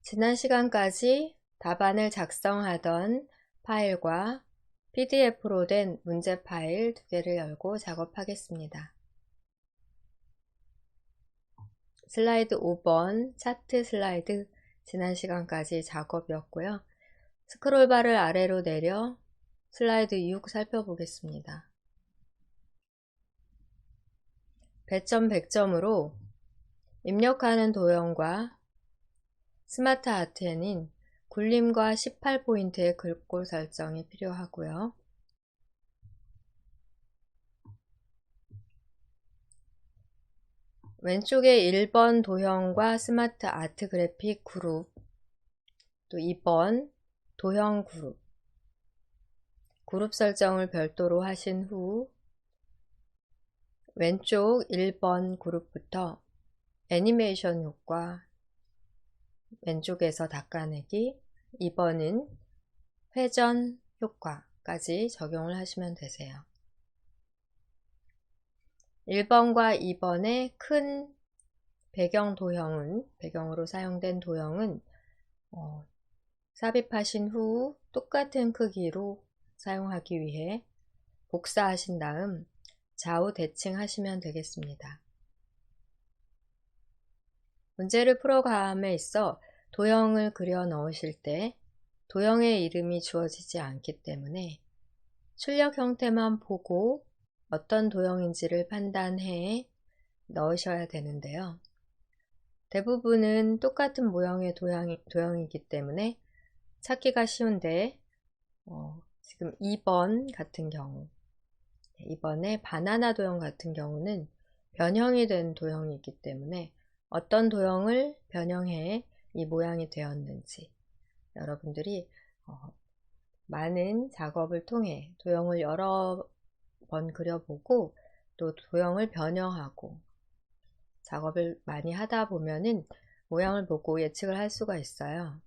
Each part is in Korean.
지난 시간까지 답안을 작성하던 파일과 PDF로 된 문제 파일 두 개를 열고 작업하겠습니다. 슬라이드 5번 차트 슬라이드 지난 시간까지 작업이었고요. 스크롤바를 아래로 내려 슬라이드 6 살펴보겠습니다. 배점 100점으로 입력하는 도형과 스마트 아트에는 굴림과 18포인트의 글꼴 설정이 필요하고요. 왼쪽에 1번 도형과 스마트 아트 그래픽 그룹, 또 2번 도형 그룹 설정을 별도로 하신 후 왼쪽 1번 그룹부터 애니메이션 효과 왼쪽에서 닦아내기, 2번은 회전 효과까지 적용을 하시면 되세요. 1번과 2번의 큰 배경으로 사용된 도형은 삽입하신 후 똑같은 크기로 사용하기 위해 복사하신 다음 좌우 대칭하시면 되겠습니다. 문제를 풀어감에 있어 도형을 그려 넣으실 때 도형의 이름이 주어지지 않기 때문에 출력 형태만 보고 어떤 도형인지를 판단해 넣으셔야 되는데요. 대부분은 똑같은 모형의 도형이기 때문에 찾기가 쉬운데 지금 2번 같은 경우, 2번의 바나나 도형 같은 경우는 변형이 된 도형이기 때문에 어떤 도형을 변형해 이 모양이 되었는지 여러분들이 많은 작업을 통해 도형을 여러 번 그려보고 또 도형을 변형하고 작업을 많이 하다 보면은 모양을 보고 예측을 할 수가 있어요.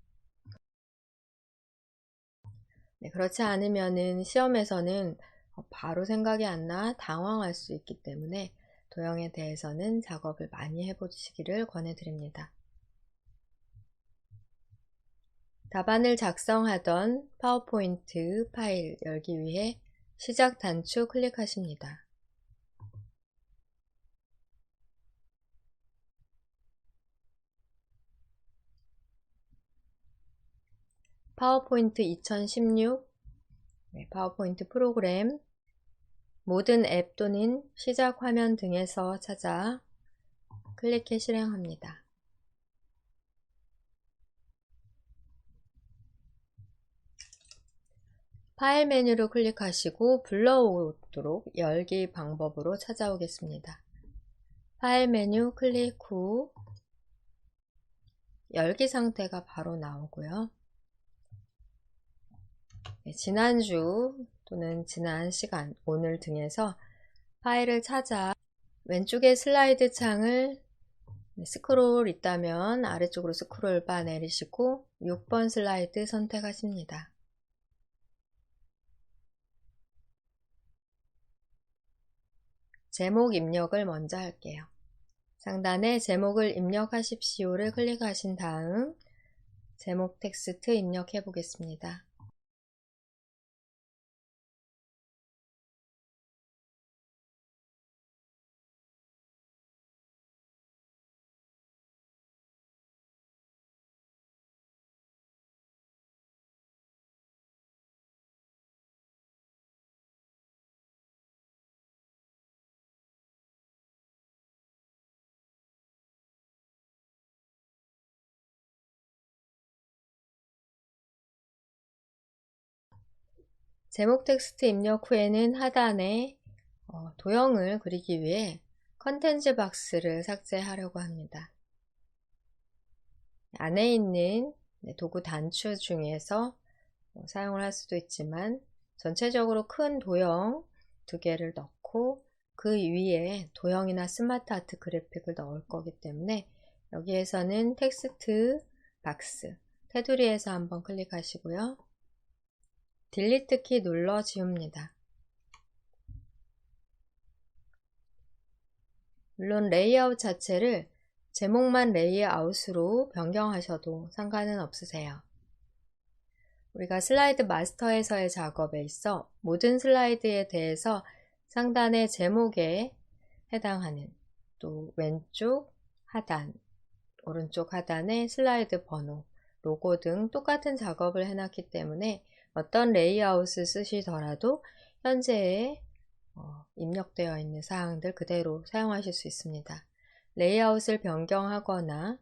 네, 그렇지 않으면은 시험에서는 바로 생각이 안 나 당황할 수 있기 때문에 도형에 대해서는 작업을 많이 해보시기를 권해드립니다. 답안을 작성하던 파워포인트 파일 열기 위해 시작 단추 클릭하십니다. 파워포인트 2016 파워포인트 프로그램 모든 앱 또는 시작 화면 등에서 찾아 클릭해 실행합니다. 파일 메뉴로 클릭하시고 불러오도록 열기 방법으로 찾아오겠습니다. 파일 메뉴 클릭 후 열기 상태가 바로 나오고요. 지난주 또는 지난 시간, 오늘 등에서 파일을 찾아 왼쪽에 슬라이드 창을 스크롤 있다면 아래쪽으로 스크롤 바 내리시고 6번 슬라이드 선택하십니다. 제목 입력을 먼저 할게요. 상단에 제목을 입력하십시오를 클릭하신 다음 제목 텍스트 입력해 보겠습니다. 제목 텍스트 입력 후에는 하단에 도형을 그리기 위해 컨텐츠 박스를 삭제하려고 합니다. 안에 있는 도구 단추 중에서 사용을 할 수도 있지만 전체적으로 큰 도형 2개를 넣고 그 위에 도형이나 스마트 아트 그래픽을 넣을 거기 때문에 여기에서는 텍스트 박스 테두리에서 한번 클릭하시고요. 딜리트 키 눌러 지웁니다. 물론 레이아웃 자체를 제목만 레이아웃으로 변경하셔도 상관은 없으세요. 우리가 슬라이드 마스터에서의 작업에 있어 모든 슬라이드에 대해서 상단의 제목에 해당하는 또 왼쪽 하단, 오른쪽 하단의 슬라이드 번호, 로고 등 똑같은 작업을 해놨기 때문에 어떤 레이아웃을 쓰시더라도 현재에 입력되어 있는 사항들 그대로 사용하실 수 있습니다. 레이아웃을 변경하거나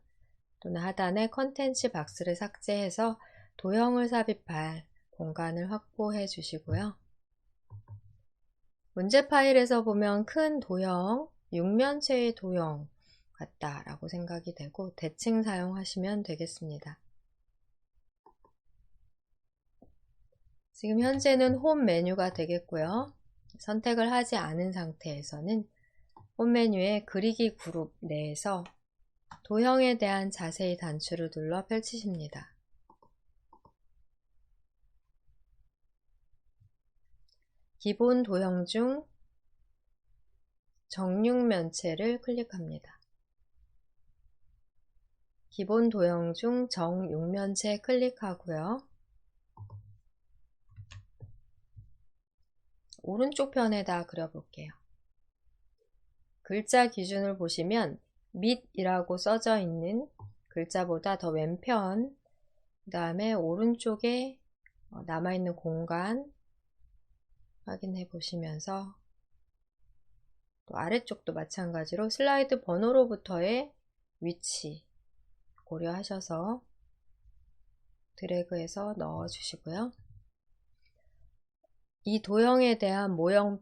또는 하단에 컨텐츠 박스를 삭제해서 도형을 삽입할 공간을 확보해 주시고요. 문제 파일에서 보면 큰 도형, 육면체의 도형 같다라고 생각이 되고 대칭 사용하시면 되겠습니다. 지금 현재는 홈 메뉴가 되겠고요. 선택을 하지 않은 상태에서는 홈 메뉴의 그리기 그룹 내에서 도형에 대한 자세히 단추를 눌러 펼치십니다. 기본 도형 중 정육면체를 클릭합니다. 기본 도형 중 정육면체 클릭하고요. 오른쪽 편에다 그려볼게요. 글자 기준을 보시면 밑이라고 써져 있는 글자보다 더 왼편, 그 다음에 오른쪽에 남아있는 공간 확인해 보시면서 또 아래쪽도 마찬가지로 슬라이드 번호로부터의 위치 고려하셔서 드래그해서 넣어 주시고요. 이 도형에 대한 모양의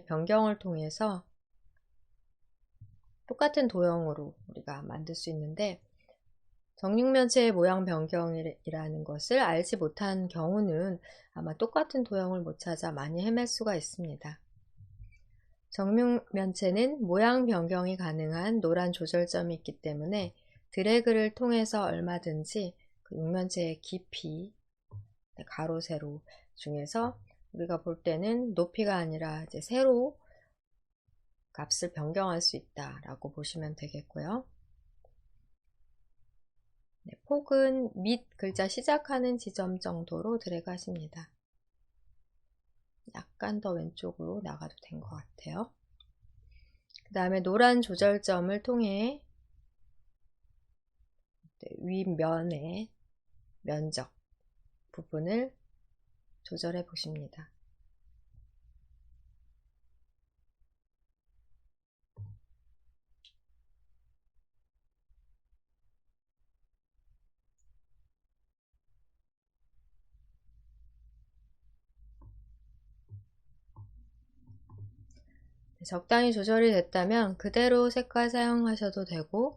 변경을 통해서 똑같은 도형으로 우리가 만들 수 있는데 정육면체의 모양 변경이라는 것을 알지 못한 경우는 아마 똑같은 도형을 못 찾아 많이 헤맬 수가 있습니다. 정육면체는 모양 변경이 가능한 노란 조절점이 있기 때문에 드래그를 통해서 얼마든지 그 육면체의 깊이, 가로, 세로 중에서 우리가 볼 때는 높이가 아니라 이제 세로 값을 변경할 수 있다라고 보시면 되겠고요. 폭은 밑 글자 시작하는 지점 정도로 드래그 하십니다. 약간 더 왼쪽으로 나가도 된 것 같아요. 그 다음에 노란 조절점을 통해 윗면의 면적 부분을 조절해 보십니다. 적당히 조절이 됐다면 그대로 색깔 사용하셔도 되고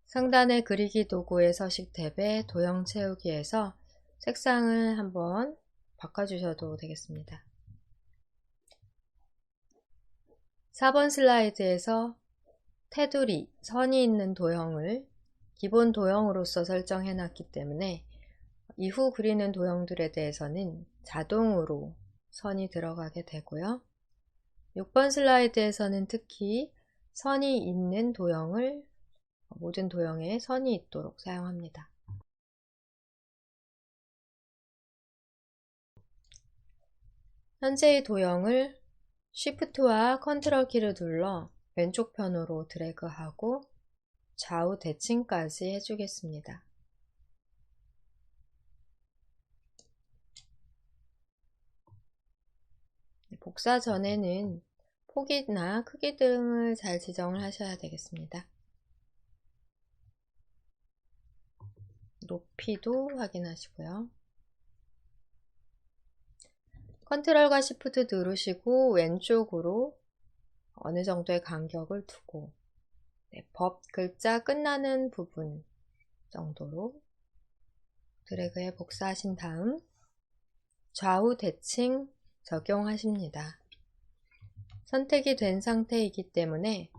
상단의 그리기 도구의 서식 탭에 도형 채우기에서 색상을 한번 바꿔주셔도 되겠습니다. 4번 슬라이드에서 테두리, 선이 있는 도형을 기본 도형으로서 설정해 놨기 때문에 이후 그리는 도형들에 대해서는 자동으로 선이 들어가게 되고요. 6번 슬라이드에서는 특히 선이 있는 도형을 모든 도형에 선이 있도록 사용합니다. 현재의 도형을 Shift와 컨트롤 키를 눌러 왼쪽 편으로 드래그하고 좌우 대칭까지 해주겠습니다. 복사 전에는 폭이나 크기 등을 잘 지정을 하셔야 되겠습니다. 높이도 확인하시고요. 컨트롤과 시프트 누르시고 왼쪽으로 어느 정도의 간격을 두고 법 글자 끝나는 부분 정도로 드래그해 복사하신 다음 좌우 대칭 적용하십니다. 선택이 된 상태이기 때문에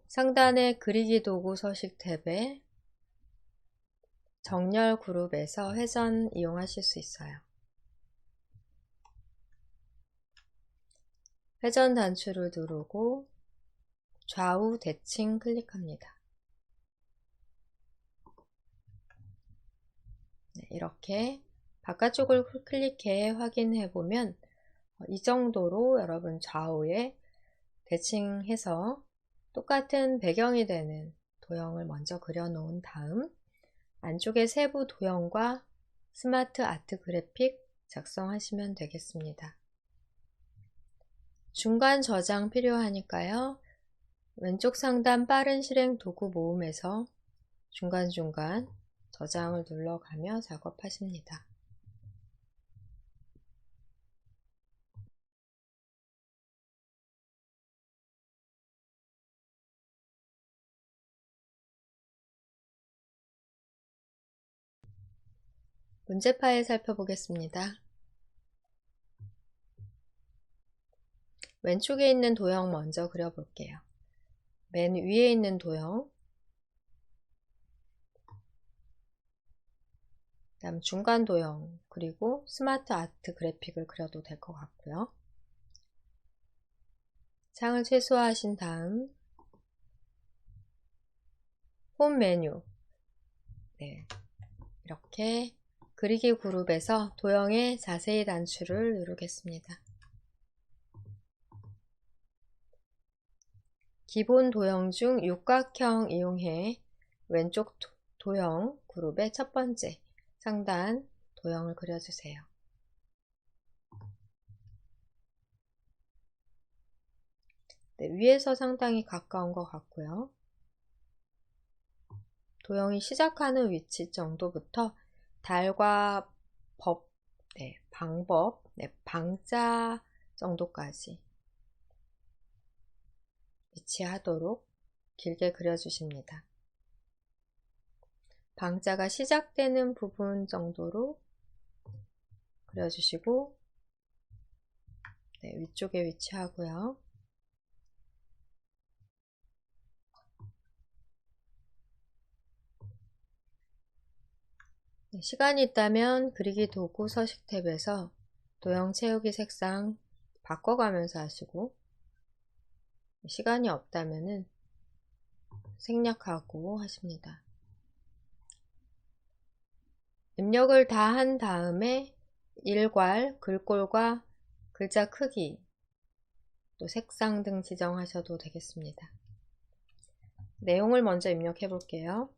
상단의 그리기 도구 서식 탭에 정렬 그룹에서 회전 이용하실 수 있어요. 회전 단추를 누르고 좌우 대칭 클릭합니다. 네, 이렇게 바깥쪽을 클릭해 확인해 보면 이 정도로 여러분 좌우에 대칭해서 똑같은 배경이 되는 도형을 먼저 그려놓은 다음 안쪽에 세부 도형과 스마트 아트 그래픽 작성하시면 되겠습니다. 중간 저장 필요하니까요. 왼쪽 상단 빠른 실행 도구 모음에서 중간중간 저장을 눌러가며 작업하십니다. 문제 파일 살펴보겠습니다. 왼쪽에 있는 도형 먼저 그려볼게요. 맨 위에 있는 도형, 그다음 중간 도형, 그리고 스마트 아트 그래픽을 그려도 될 것 같고요. 창을 최소화하신 다음 홈 메뉴, 네, 이렇게 그리기 그룹에서 도형의 자세히 단추를 누르겠습니다. 기본 도형 중 육각형 이용해 왼쪽 도형 그룹의 첫 번째 상단 도형을 그려주세요. 네, 위에서 상당히 가까운 것 같고요. 도형이 시작하는 위치 정도부터 달과 방법, 방자 정도까지 위치하도록 길게 그려주십니다. 방자가 시작되는 부분 정도로 그려주시고 위쪽에 위치하고요. 시간이 있다면 그리기 도구 서식 탭에서 도형 채우기 색상 바꿔가면서 하시고, 시간이 없다면은 생략하고 하십니다. 입력을 다 한 다음에 일괄, 글꼴과 글자 크기, 또 색상 등 지정하셔도 되겠습니다. 내용을 먼저 입력해 볼게요.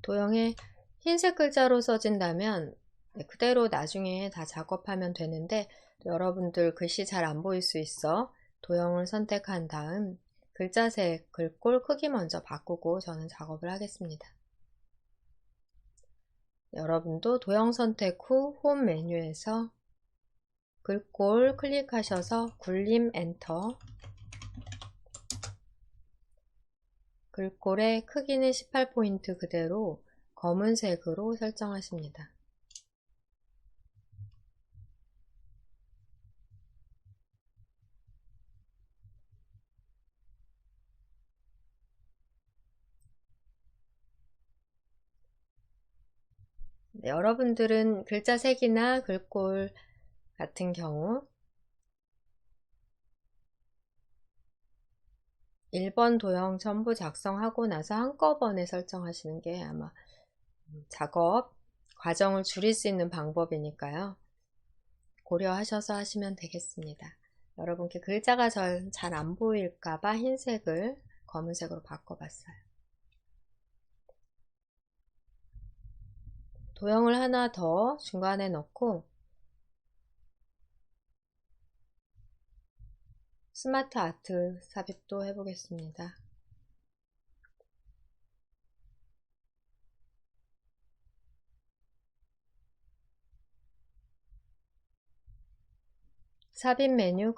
도형에 흰색 글자로 써진다면 그대로 나중에 다 작업하면 되는데, 여러분들 글씨 잘 안 보일 수 있어 도형을 선택한 다음 글자색, 글꼴 크기 먼저 바꾸고 저는 작업을 하겠습니다. 여러분도 도형 선택 후 홈 메뉴에서 글꼴 클릭하셔서 굴림 엔터, 글꼴의 크기는 18포인트 그대로 검은색으로 설정하십니다. 여러분들은 글자 색이나 글꼴 같은 경우 1번 도형 전부 작성하고 나서 한꺼번에 설정하시는 게 아마 작업 과정을 줄일 수 있는 방법이니까요. 고려하셔서 하시면 되겠습니다. 여러분께 글자가 잘 안 보일까봐 흰색을 검은색으로 바꿔봤어요. 도형을 하나 더 중간에 넣고 스마트 아트 삽입도 해보겠습니다. 삽입 메뉴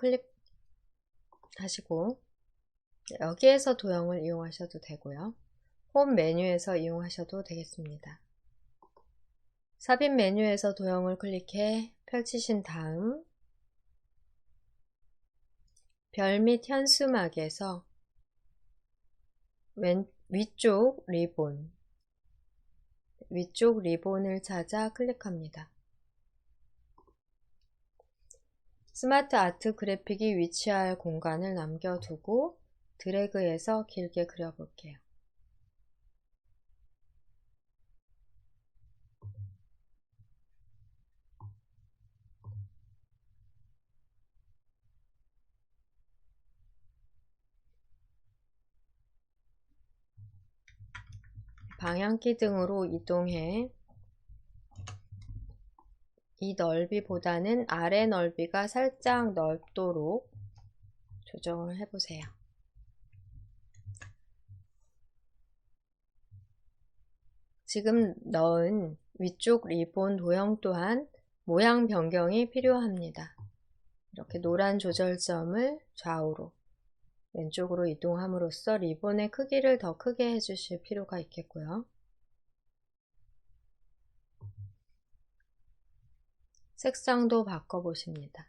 클릭하시고 여기에서 도형을 이용하셔도 되고요. 홈 메뉴에서 이용하셔도 되겠습니다. 삽입 메뉴에서 도형을 클릭해 펼치신 다음 별 및 현수막에서 위쪽 리본을 찾아 클릭합니다. 스마트 아트 그래픽이 위치할 공간을 남겨두고 드래그해서 길게 그려볼게요. 방향키 등으로 이동해 이 넓이보다는 아래 넓이가 살짝 넓도록 조정을 해보세요. 지금 넣은 위쪽 리본 도형 또한 모양 변경이 필요합니다. 이렇게 노란 조절점을 좌우로 왼쪽으로 이동함으로써 리본의 크기를 더 크게 해주실 필요가 있겠고요. 색상도 바꿔보십니다.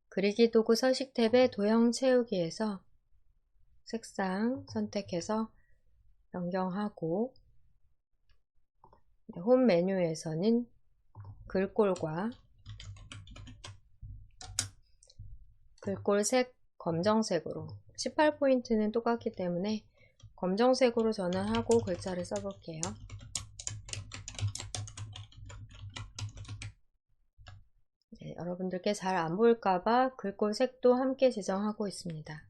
그리기 도구 서식 탭의 도형 채우기에서 색상 선택해서 변경하고 홈 메뉴에서는 글꼴과 글꼴색 검정색으로 18포인트는 똑같기 때문에 검정색으로 전환하고 글자를 써볼게요. 네, 여러분들께 잘 안 보일까봐 글꼴 색도 함께 지정하고 있습니다.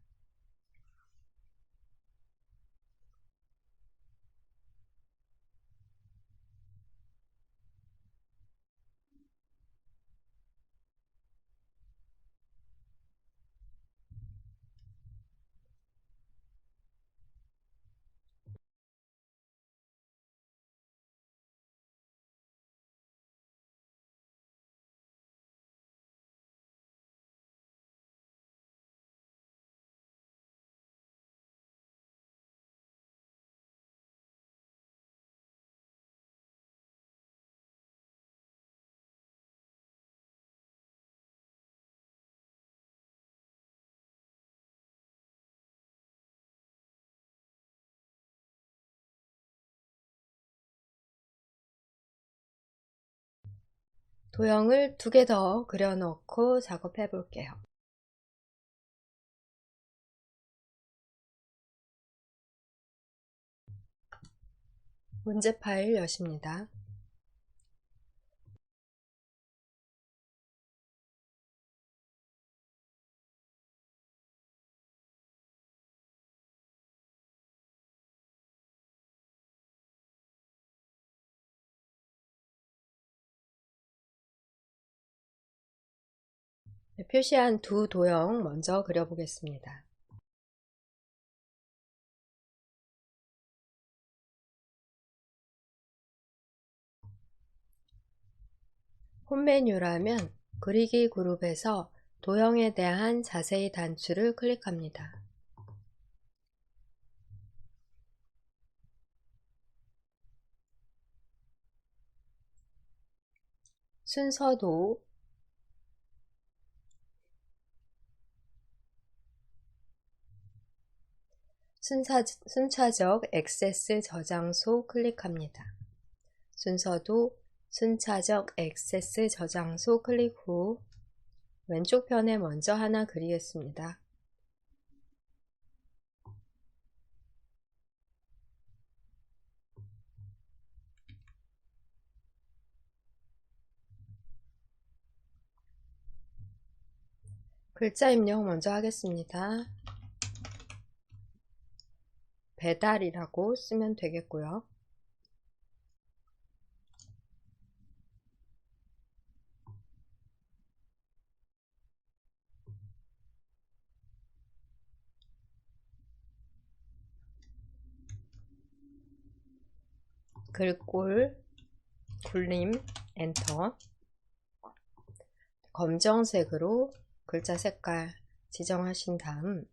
도형을 2개 더 그려놓고 작업해 볼게요. 문제 파일 여십니다. 표시한 2 도형 먼저 그려보겠습니다. 홈 메뉴라면 그리기 그룹에서 도형에 대한 자세히 단추를 클릭합니다. 순서도 순차적 액세스 저장소 클릭합니다. 순서도 순차적 액세스 저장소 클릭 후 왼쪽 편에 먼저 하나 그리겠습니다. 글자 입력 먼저 하겠습니다. 배달이라고 쓰면 되겠고요. 글꼴 굴림 엔터. 검정색으로 글자 색깔 지정하신 다음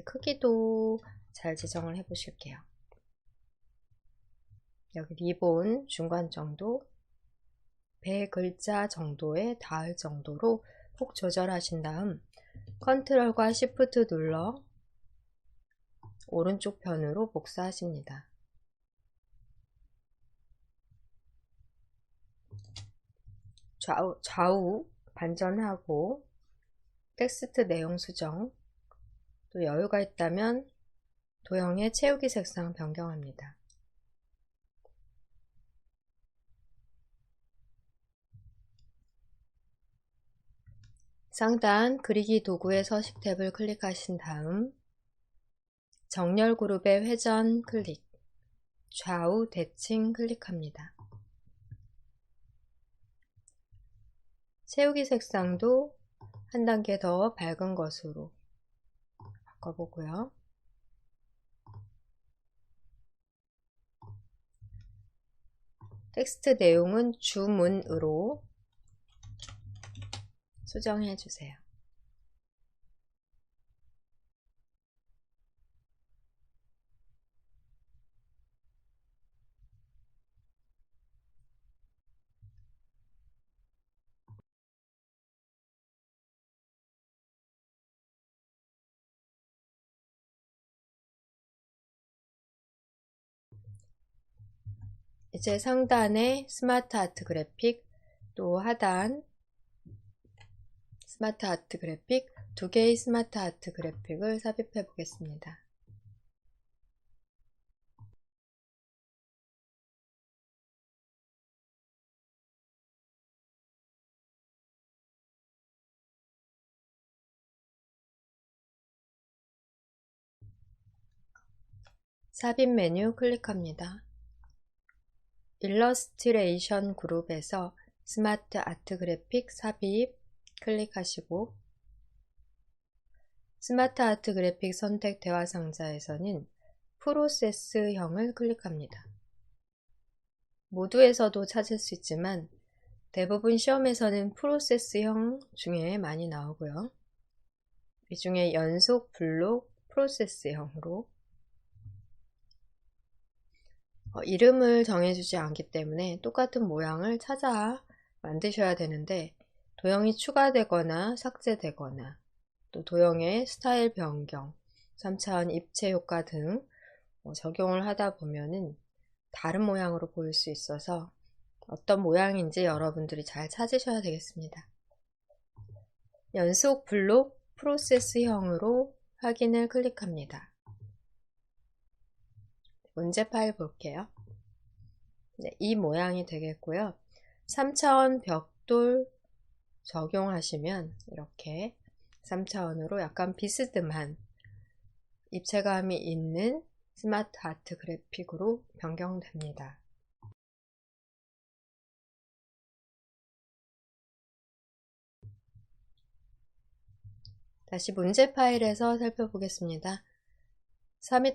크기도 잘 지정을 해 보실게요. 여기 리본 중간 정도, 배 글자 정도에 닿을 정도로 폭 조절하신 다음 컨트롤과 시프트 눌러 오른쪽 편으로 복사하십니다. 좌우 반전하고 텍스트 내용 수정, 또 여유가 있다면 도형의 채우기 색상 변경합니다. 상단 그리기 도구의 서식 탭을 클릭하신 다음 정렬 그룹의 회전 클릭, 좌우 대칭 클릭합니다. 채우기 색상도 한 단계 더 밝은 것으로 바꿔보고요. 텍스트 내용은 주문으로 수정해 주세요. 이제 상단에 스마트 아트 그래픽, 또 하단 스마트 아트 그래픽, 두 개의 스마트 아트 그래픽을 삽입해 보겠습니다. 삽입 메뉴 클릭합니다. 일러스트레이션 그룹에서 스마트 아트 그래픽 삽입 클릭하시고 스마트 아트 그래픽 선택 대화 상자에서는 프로세스형을 클릭합니다. 모두에서도 찾을 수 있지만 대부분 시험에서는 프로세스형 중에 많이 나오고요. 이 중에 연속 블록 프로세스형으로 이름을 정해주지 않기 때문에 똑같은 모양을 찾아 만드셔야 되는데 도형이 추가되거나 삭제되거나 또 도형의 스타일 변경, 3차원 입체 효과 등 적용을 하다 보면은 다른 모양으로 보일 수 있어서 어떤 모양인지 여러분들이 잘 찾으셔야 되겠습니다. 연속 블록 프로세스형으로 확인을 클릭합니다. 문제 파일 볼게요. 네, 이 모양이 되겠고요. 3차원 벽돌 적용하시면 이렇게 3차원으로 약간 비스듬한 입체감이 있는 스마트 아트 그래픽으로 변경됩니다. 다시 문제 파일에서 살펴보겠습니다.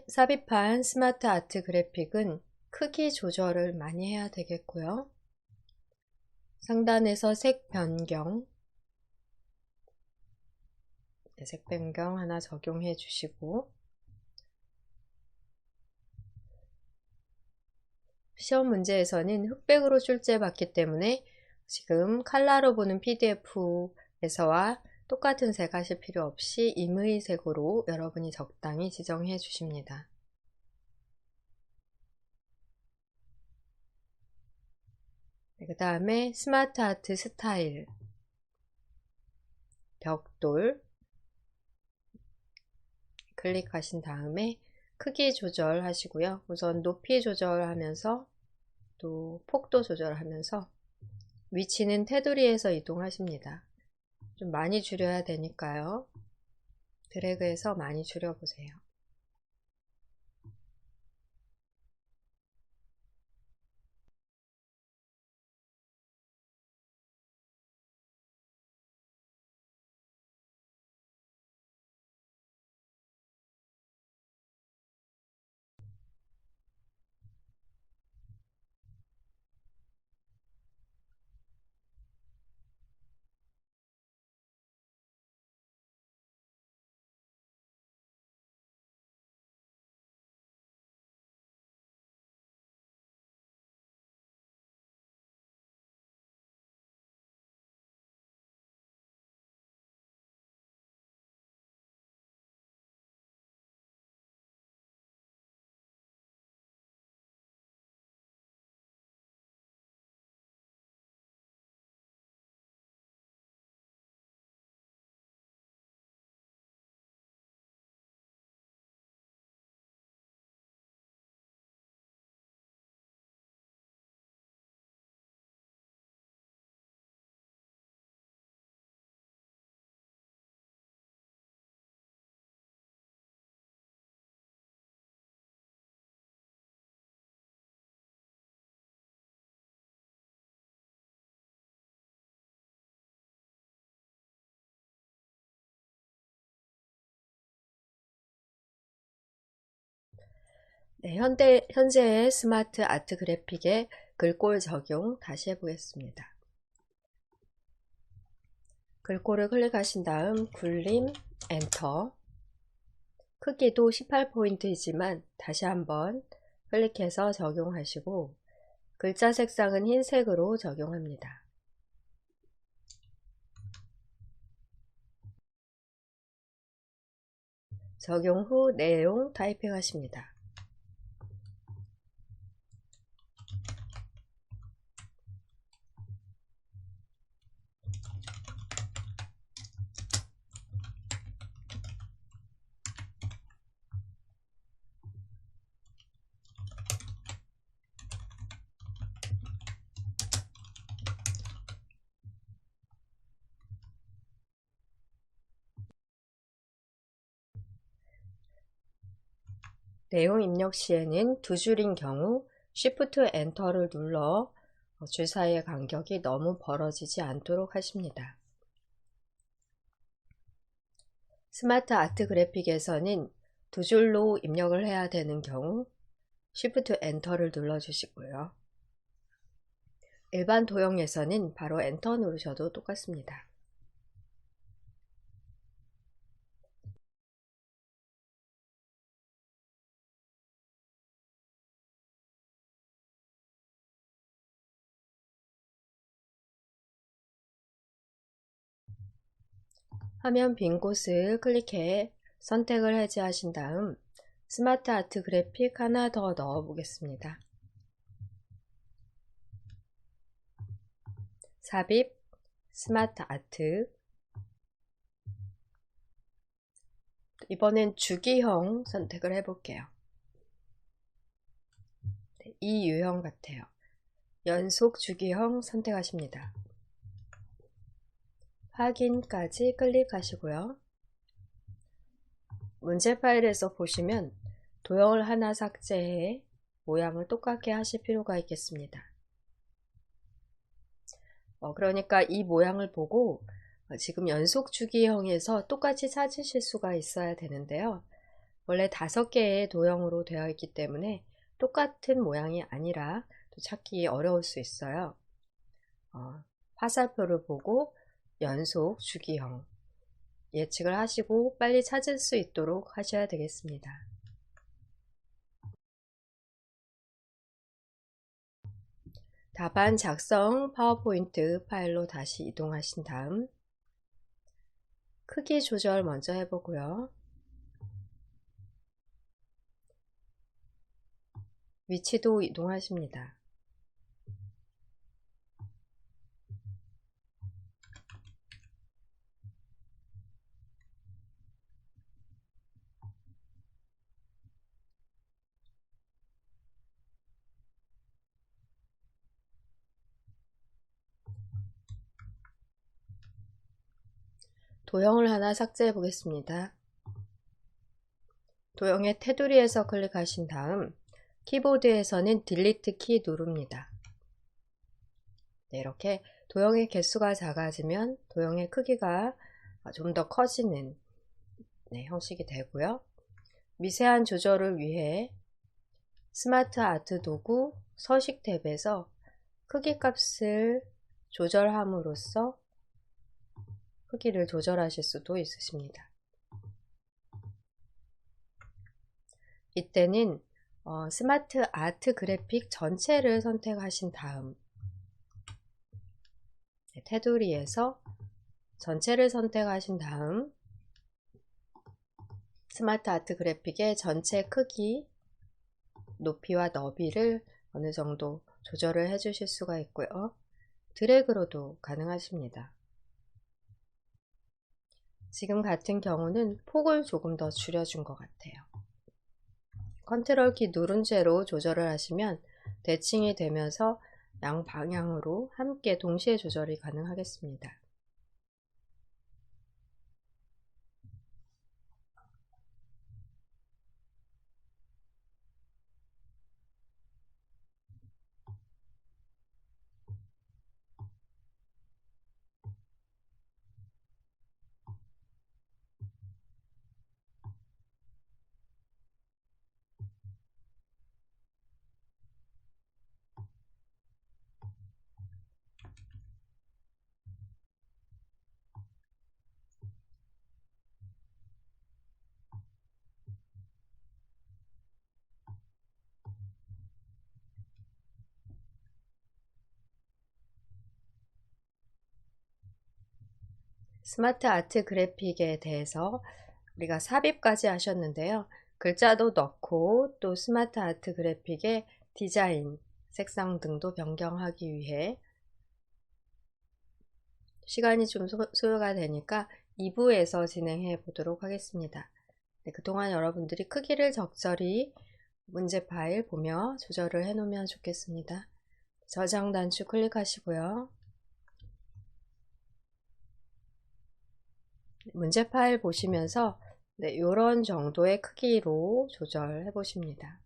삽입한 스마트 아트 그래픽은 크기 조절을 많이 해야 되겠고요. 상단에서 색 변경, 색 변경 하나 적용해 주시고 시험 문제에서는 흑백으로 출제받기 때문에 지금 컬러로 보는 PDF에서와 똑같은 색 하실 필요 없이 임의 색으로 여러분이 적당히 지정해 주십니다. 네, 그 다음에 스마트 아트 스타일, 벽돌 클릭하신 다음에 크기 조절하시고요. 우선 높이 조절하면서 또 폭도 조절하면서 위치는 테두리에서 이동하십니다. 좀 많이 줄여야 되니까요. 드래그해서 많이 줄여보세요. 네, 현재의 스마트 아트 그래픽의 글꼴 적용 다시 해보겠습니다. 글꼴을 클릭하신 다음 굴림, 엔터. 크기도 18포인트이지만 다시 한번 클릭해서 적용하시고 글자 색상은 흰색으로 적용합니다. 적용 후 내용 타이핑하십니다. 내용 입력 시에는 두 줄인 경우 Shift 엔터를 눌러 줄 사이의 간격이 너무 벌어지지 않도록 하십니다. 스마트 아트 그래픽에서는 두 줄로 입력을 해야 되는 경우 Shift 엔터를 눌러주시고요. 일반 도형에서는 바로 엔터 누르셔도 똑같습니다. 화면 빈 곳을 클릭해 선택을 해제하신 다음 스마트 아트 그래픽 하나 더 넣어 보겠습니다. 삽입, 스마트 아트. 이번엔 주기형 선택을 해볼게요. 이 유형 같아요. 연속 주기형 선택하십니다. 확인까지 클릭하시고요. 문제 파일에서 보시면 도형을 하나 삭제해 모양을 똑같게 하실 필요가 있겠습니다. 그러니까 이 모양을 보고 지금 연속 주기형에서 똑같이 찾으실 수가 있어야 되는데요. 원래 5개의 도형으로 되어 있기 때문에 똑같은 모양이 아니라 또 찾기 어려울 수 있어요. 화살표를 보고 연속 주기형 예측을 하시고 빨리 찾을 수 있도록 하셔야 되겠습니다. 답안 작성 파워포인트 파일로 다시 이동하신 다음 크기 조절 먼저 해보고요. 위치도 이동하십니다. 도형을 하나 삭제해 보겠습니다. 도형의 테두리에서 클릭하신 다음 키보드에서는 딜리트 키 누릅니다. 네, 이렇게 도형의 개수가 작아지면 도형의 크기가 좀 더 커지는 형식이 되고요. 미세한 조절을 위해 스마트 아트 도구 서식 탭에서 크기 값을 조절함으로써 크기를 조절하실 수도 있으십니다. 이때는 스마트 아트 그래픽 전체를 선택하신 다음 테두리에서 전체를 선택하신 다음 스마트 아트 그래픽의 전체 크기, 높이와 너비를 어느 정도 조절을 해 주실 수가 있고요. 드래그로도 가능하십니다. 지금 같은 경우는 폭을 조금 더 줄여준 것 같아요. 컨트롤 키 누른 채로 조절을 하시면 대칭이 되면서 양방향으로 함께 동시에 조절이 가능하겠습니다. 스마트 아트 그래픽에 대해서 우리가 삽입까지 하셨는데요. 글자도 넣고 또 스마트 아트 그래픽의 디자인, 색상 등도 변경하기 위해 시간이 좀 소요가 되니까 2부에서 진행해 보도록 하겠습니다. 네, 그동안 여러분들이 크기를 적절히 문제 파일 보며 조절을 해 놓으면 좋겠습니다. 저장 단추 클릭하시고요. 문제 파일 보시면서 이런 정도의 크기로 조절해 보십니다.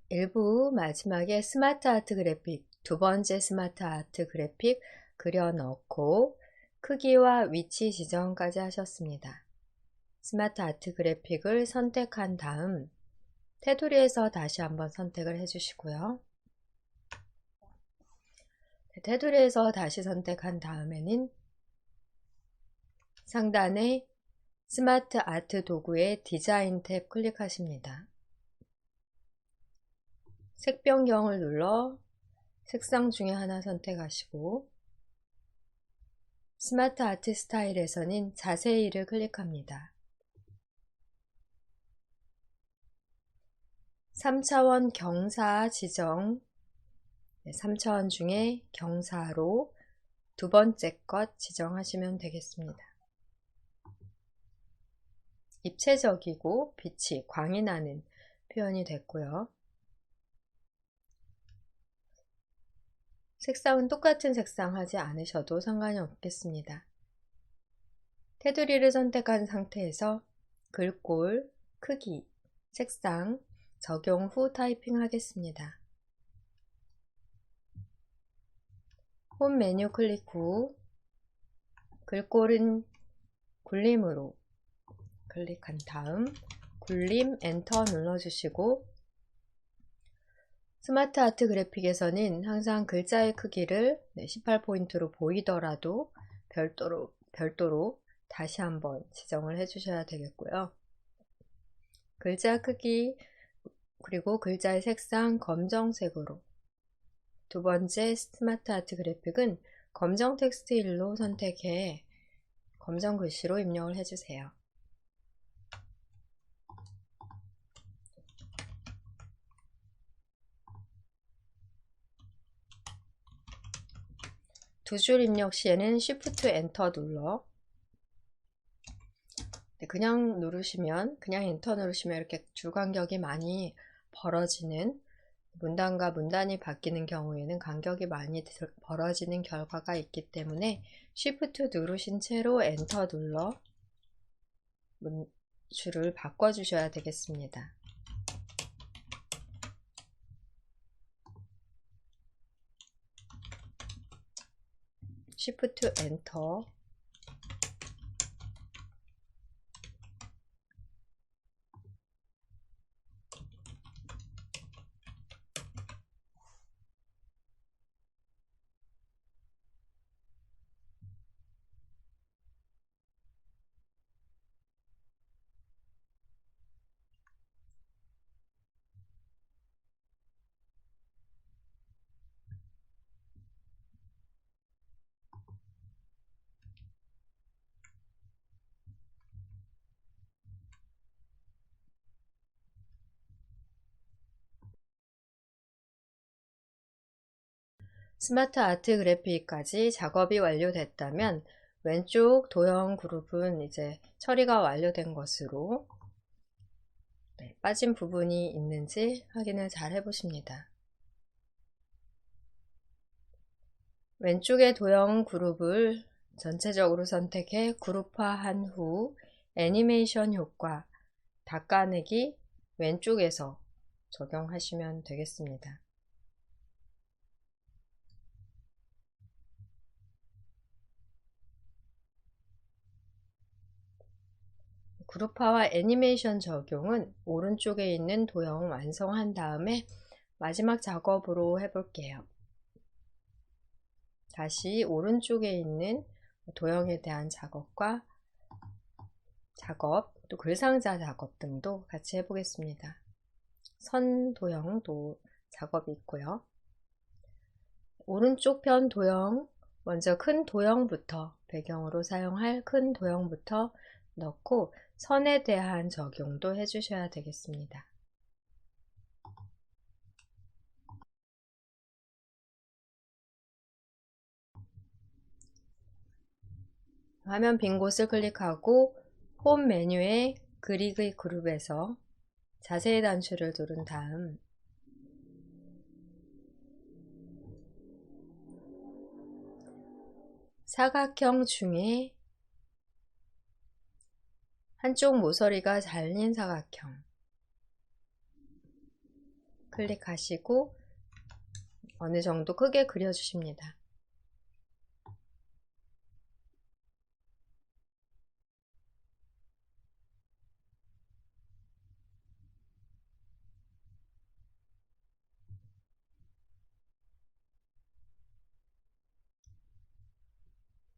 1부 마지막에 스마트 아트 그래픽, 두 번째 스마트 아트 그래픽 그려 넣고 크기와 위치 지정까지 하셨습니다. 스마트 아트 그래픽을 선택한 다음 테두리에서 다시 한번 선택을 해주시고요. 테두리에서 다시 선택한 다음에는 상단에 스마트 아트 도구의 디자인 탭 클릭하십니다. 색 변경을 눌러 색상 중에 하나 선택하시고 스마트 아트 스타일에서는 자세히를 클릭합니다. 3차원 경사 지정, 3차원 중에 경사로 두 번째 것 지정하시면 되겠습니다. 입체적이고 빛이 광이 나는 표현이 됐고요. 색상은 똑같은 색상 하지 않으셔도 상관이 없겠습니다. 테두리를 선택한 상태에서 글꼴, 크기, 색상 적용 후 타이핑 하겠습니다. 홈 메뉴 클릭 후 글꼴은 굴림으로 클릭한 다음 굴림 엔터 눌러주시고 스마트 아트 그래픽에서는 항상 글자의 크기를 18포인트로 보이더라도 별도로 다시 한번 지정을 해주셔야 되겠고요. 글자 크기 그리고 글자의 색상 검정색으로 두 번째 스마트 아트 그래픽은 검정 텍스트 일로 선택해 검정 글씨로 입력을 해주세요. 두 줄 입력 시에는 Shift 엔터 눌러 그냥 엔터 누르시면 이렇게 줄 간격이 많이 벌어지는 문단과 문단이 바뀌는 경우에는 간격이 많이 벌어지는 결과가 있기 때문에 Shift 누르신 채로 엔터 눌러 줄을 바꿔주셔야 되겠습니다. Shift 엔터 스마트 아트 그래픽까지 작업이 완료됐다면 왼쪽 도형 그룹은 이제 처리가 완료된 것으로 빠진 부분이 있는지 확인을 잘 해보십니다. 왼쪽의 도형 그룹을 전체적으로 선택해 그룹화한 후 애니메이션 효과 닦아내기 왼쪽에서 적용하시면 되겠습니다. 그룹화와 애니메이션 적용은 오른쪽에 있는 도형 완성한 다음에 마지막 작업으로 해볼게요. 다시 오른쪽에 있는 도형에 대한 작업과 또 글상자 작업 등도 같이 해보겠습니다. 선 도형도 작업이 있고요. 오른쪽 편 도형, 먼저 큰 도형부터 배경으로 사용할 큰 도형부터 넣고 선에 대한 적용도 해주셔야 되겠습니다. 화면 빈 곳을 클릭하고 홈 메뉴에 그리기 그룹에서 자세히 단추를 누른 다음 사각형 중에 한쪽 모서리가 잘린 사각형 클릭하시고 어느 정도 크게 그려주십니다.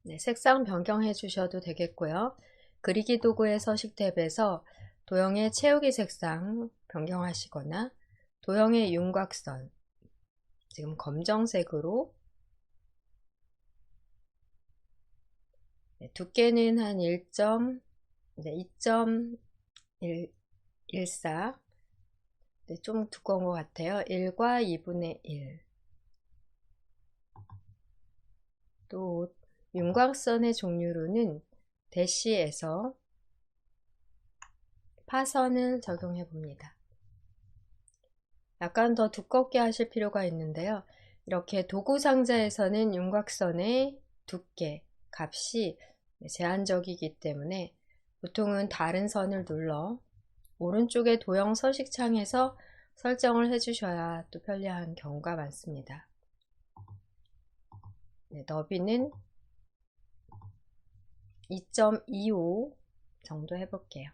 네, 색상 변경해 주셔도 되겠고요. 그리기 도구의 서식 탭에서 도형의 채우기 색상 변경하시거나 도형의 윤곽선 지금 검정색으로 두께는 한 2.14 좀 두꺼운 것 같아요. 1과 2분의 1 또 윤곽선의 종류로는 대시에서 파선을 적용해 봅니다. 약간 더 두껍게 하실 필요가 있는데요. 이렇게 도구 상자에서는 윤곽선의 두께, 값이 제한적이기 때문에 보통은 다른 선을 눌러 오른쪽의 도형 서식창에서 설정을 해주셔야 또 편리한 경우가 많습니다. 네, 너비는 2.25 정도 해볼게요.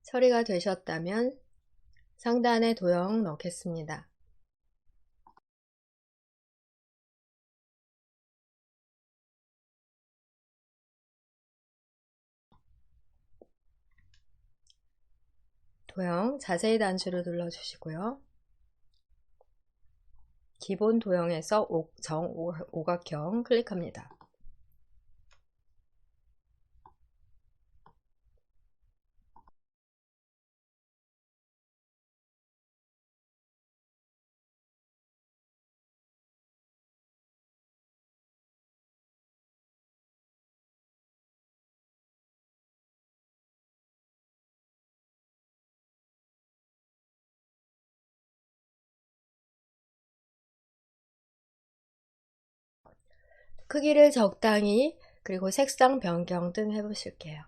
처리가 되셨다면 상단에 도형 넣겠습니다. 도형 자세히 단추를 눌러주시고요. 기본 도형에서 정오각형 클릭합니다. 크기를 적당히 그리고 색상 변경 등 해보실게요.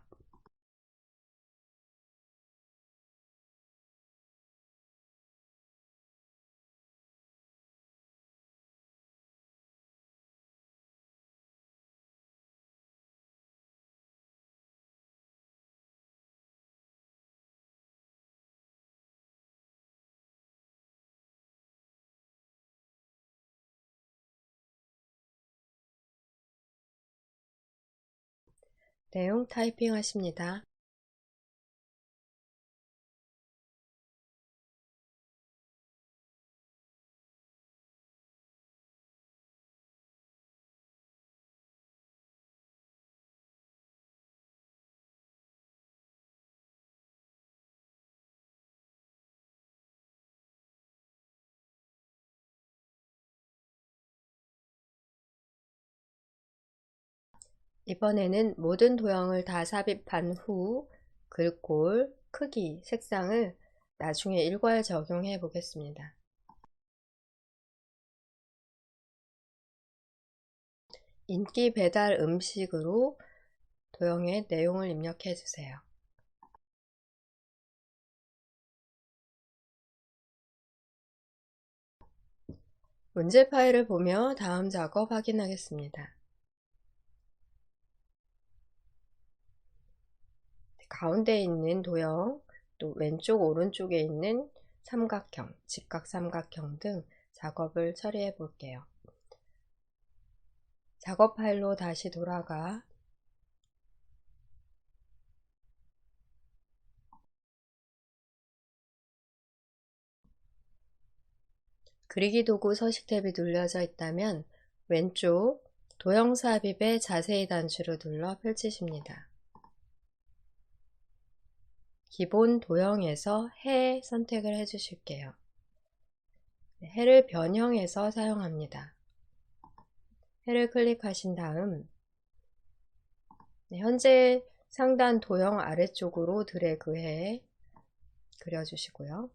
내용 타이핑 하십니다. 이번에는 모든 도형을 다 삽입한 후 글꼴, 크기, 색상을 나중에 일괄 적용해 보겠습니다. 인기 배달 음식으로 도형의 내용을 입력해 주세요. 문제 파일을 보며 다음 작업 확인하겠습니다. 가운데 있는 도형, 또 왼쪽 오른쪽에 있는 삼각형, 직각 삼각형 등 작업을 처리해 볼게요. 작업 파일로 다시 돌아가 그리기 도구 서식 탭이 눌려져 있다면 왼쪽 도형 삽입에 자세히 단추를 눌러 펼치십니다. 기본 도형에서 해 선택을 해주실게요. 해를 변형해서 사용합니다. 해를 클릭하신 다음 현재 상단 도형 아래쪽으로 드래그해 그려주시고요.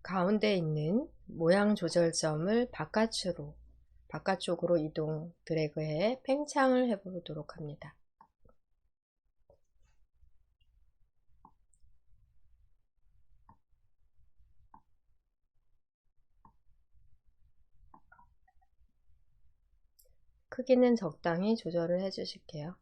가운데 있는 모양 조절점을 바깥쪽으로 이동 드래그해 팽창을 해보도록 합니다. 크기는 적당히 조절을 해주실게요.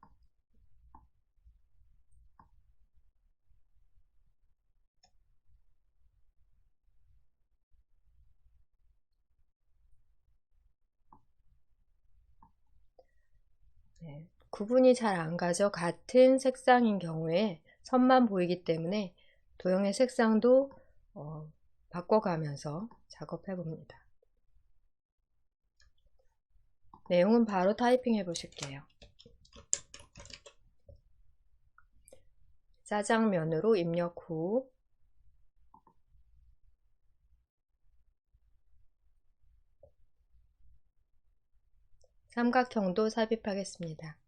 구분이 잘 안 가죠. 같은 색상인 경우에 선만 보이기 때문에 도형의 색상도 바꿔가면서 작업해 봅니다. 내용은 바로 타이핑해 보실게요. 짜장면으로 입력 후 삼각형도 삽입하겠습니다.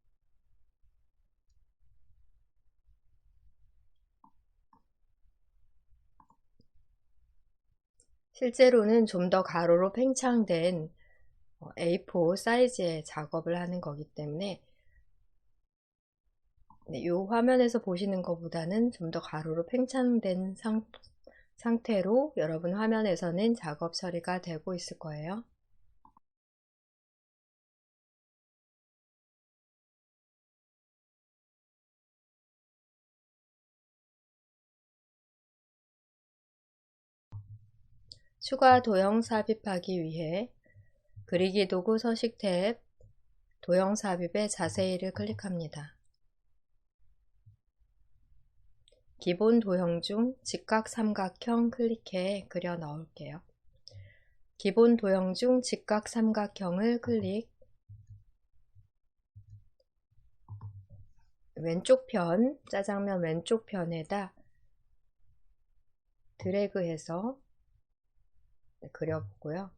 실제로는 좀 더 가로로 팽창된 A4 사이즈의 작업을 하는 거기 때문에 이 화면에서 보시는 것보다는 좀 더 가로로 팽창된 상태로 여러분 화면에서는 작업 처리가 되고 있을 거예요. 추가 도형 삽입하기 위해 그리기 도구 서식 탭 도형 삽입의 자세히를 클릭합니다. 기본 도형 중 직각 삼각형 클릭해 그려 넣을게요. 기본 도형 중 직각 삼각형을 클릭, 왼쪽 편, 짜장면 왼쪽 편에다 드래그해서 그려보고요.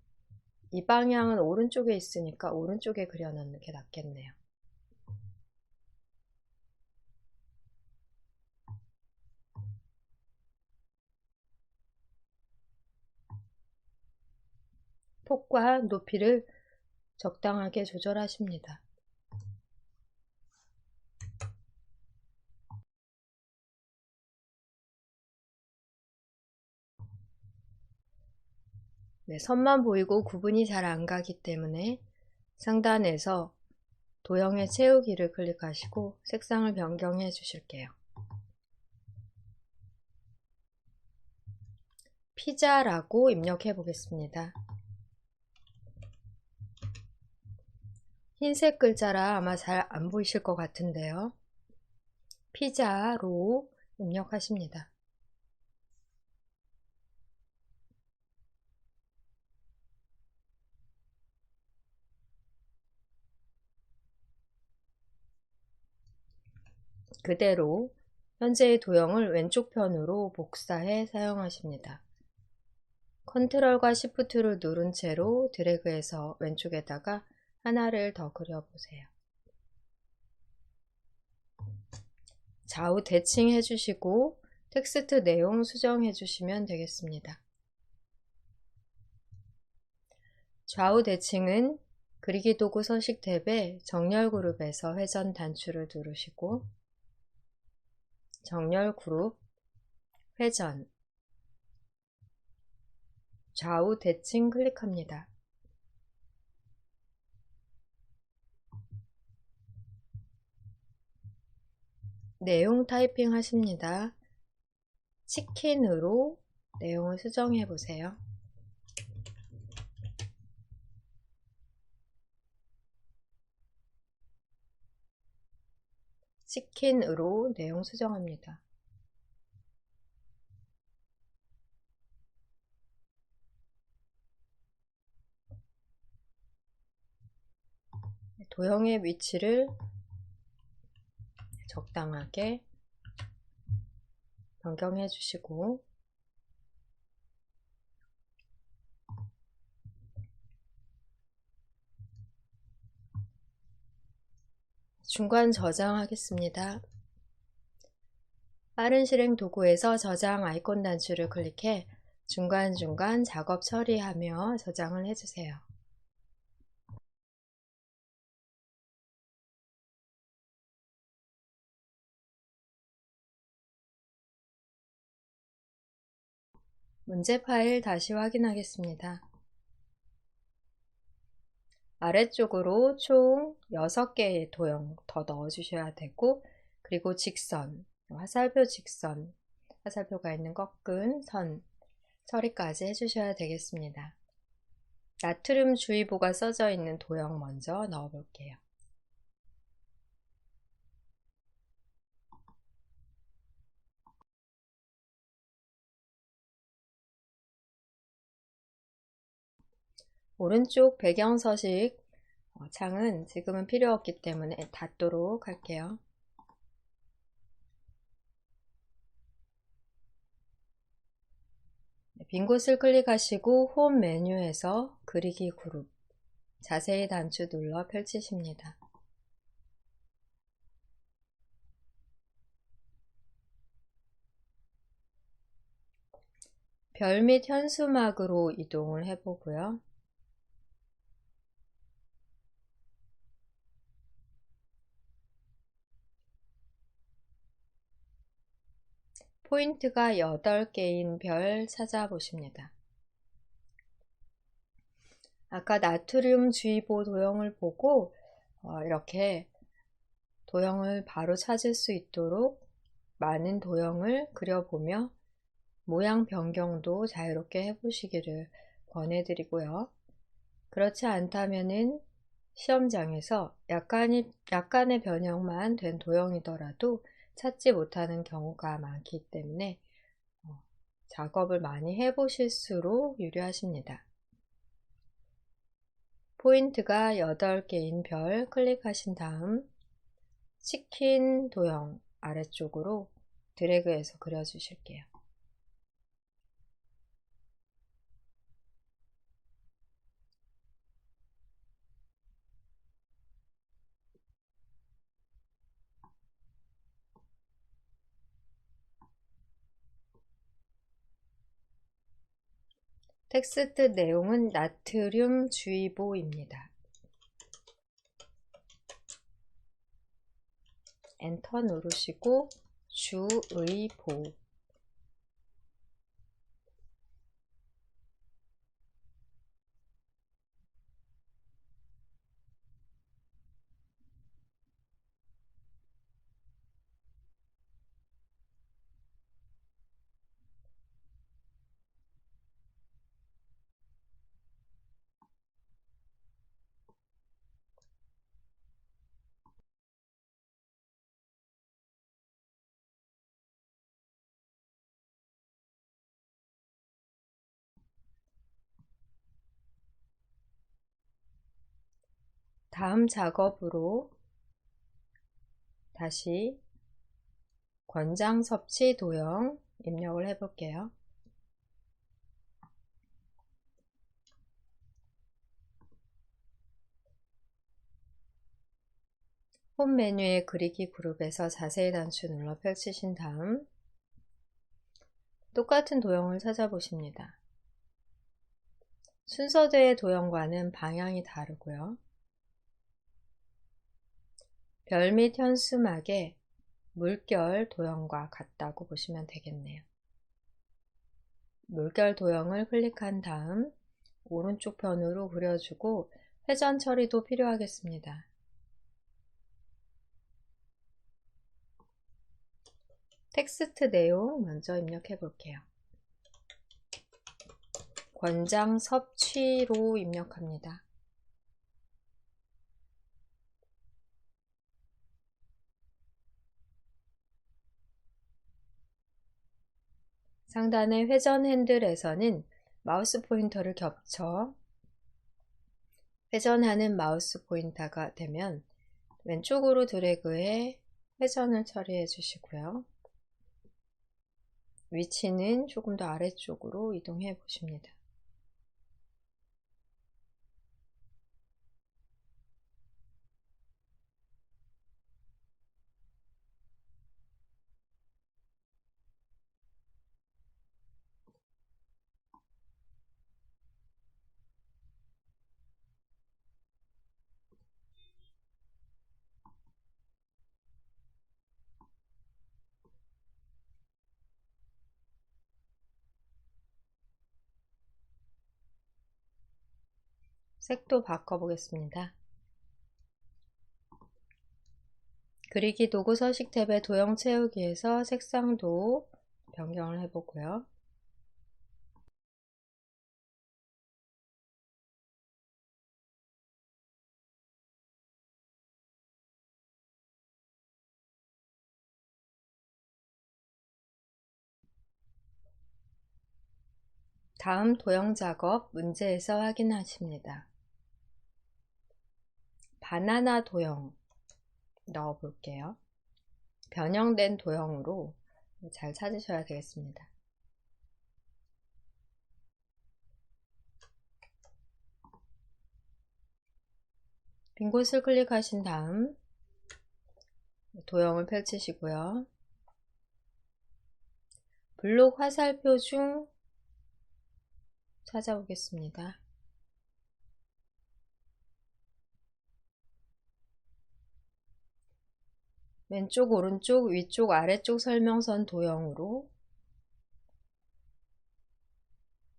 이 방향은 오른쪽에 있으니까 오른쪽에 그려 넣는 게 낫겠네요. 폭과 높이를 적당하게 조절하십니다. 선만 보이고 구분이 잘 안 가기 때문에 상단에서 도형의 채우기를 클릭하시고 색상을 변경해 주실게요. 피자라고 입력해 보겠습니다. 흰색 글자라 아마 잘 안 보이실 것 같은데요. 피자로 입력하십니다. 그대로 현재의 도형을 왼쪽 편으로 복사해 사용하십니다. 컨트롤과 시프트를 누른 채로 드래그해서 왼쪽에다가 하나를 더 그려보세요. 좌우 대칭 해주시고 텍스트 내용 수정해 주시면 되겠습니다. 좌우 대칭은 그리기 도구 서식 탭에 정렬 그룹에서 회전 단추를 누르시고 정렬 그룹, 회전, 좌우 대칭 클릭합니다. 내용 타이핑 하십니다. 치킨으로 내용을 수정해 보세요. 치킨으로 내용 수정합니다. 도형의 위치를 적당하게 변경해 주시고 중간 저장하겠습니다. 빠른 실행 도구에서 저장 아이콘 단추를 클릭해 중간중간 작업 처리하며 저장을 해주세요. 문제 파일 다시 확인하겠습니다. 아래쪽으로 총 6개의 도형 더 넣어주셔야 되고, 그리고 직선, 화살표 직선, 화살표가 있는 꺾은 선 처리까지 해주셔야 되겠습니다. 나트륨 주의보가 써져 있는 도형 먼저 넣어 볼게요. 오른쪽 배경 서식 창은 지금은 필요 없기 때문에 닫도록 할게요. 빈 곳을 클릭하시고 홈 메뉴에서 그리기 그룹, 자세히 단추 눌러 펼치십니다. 별 및 현수막으로 이동을 해보고요. 포인트가 8개인 별 찾아보십니다. 아까 나트륨 주의보 도형을 보고 이렇게 도형을 바로 찾을 수 있도록 많은 도형을 그려보며 모양 변경도 자유롭게 해보시기를 권해드리고요. 그렇지 않다면은 시험장에서 약간의 변형만 된 도형이더라도 찾지 못하는 경우가 많기 때문에 작업을 많이 해보실수록 유리하십니다. 포인트가 8개인 별 클릭하신 다음 치킨 도형 아래쪽으로 드래그해서 그려주실게요. 텍스트 내용은 나트륨 주의보입니다. 엔터 누르시고 주의보, 다음 작업으로 다시 권장 섭취 도형 입력을 해볼게요. 홈 메뉴의 그리기 그룹에서 자세히 단추 눌러 펼치신 다음 똑같은 도형을 찾아보십니다. 순서대의 도형과는 방향이 다르고요. 별 및 현수막의 물결 도형과 같다고 보시면 되겠네요. 물결 도형을 클릭한 다음 오른쪽 편으로 그려주고 회전 처리도 필요하겠습니다. 텍스트 내용 먼저 입력해 볼게요. 권장 섭취로 입력합니다. 상단의 회전 핸들에서는 마우스 포인터를 겹쳐 회전하는 마우스 포인터가 되면 왼쪽으로 드래그해 회전을 처리해 주시고요. 위치는 조금 더 아래쪽으로 이동해 보십니다. 색도 바꿔보겠습니다. 그리기 도구 서식 탭의 도형 채우기에서 색상도 변경을 해보고요. 다음 도형 작업 문제에서 확인하십니다. 바나나 도형 넣어 볼게요. 변형된 도형으로 잘 찾으셔야 되겠습니다. 빈 곳을 클릭하신 다음 도형을 펼치시고요. 블록 화살표 중 찾아보겠습니다. 왼쪽, 오른쪽, 위쪽, 아래쪽 설명선 도형으로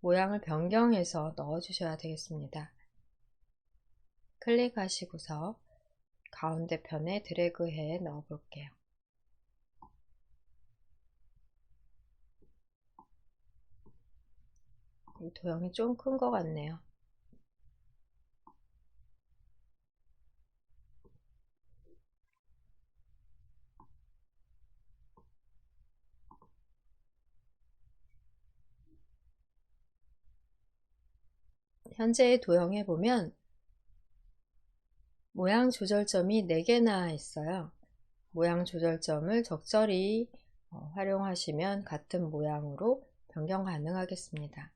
모양을 변경해서 넣어주셔야 되겠습니다. 클릭하시고서 가운데 편에 드래그해 넣어 볼게요. 이 도형이 좀 큰 것 같네요. 현재의 도형에 보면 모양 조절점이 4개나 있어요. 모양 조절점을 적절히 활용하시면 같은 모양으로 변경 가능하겠습니다.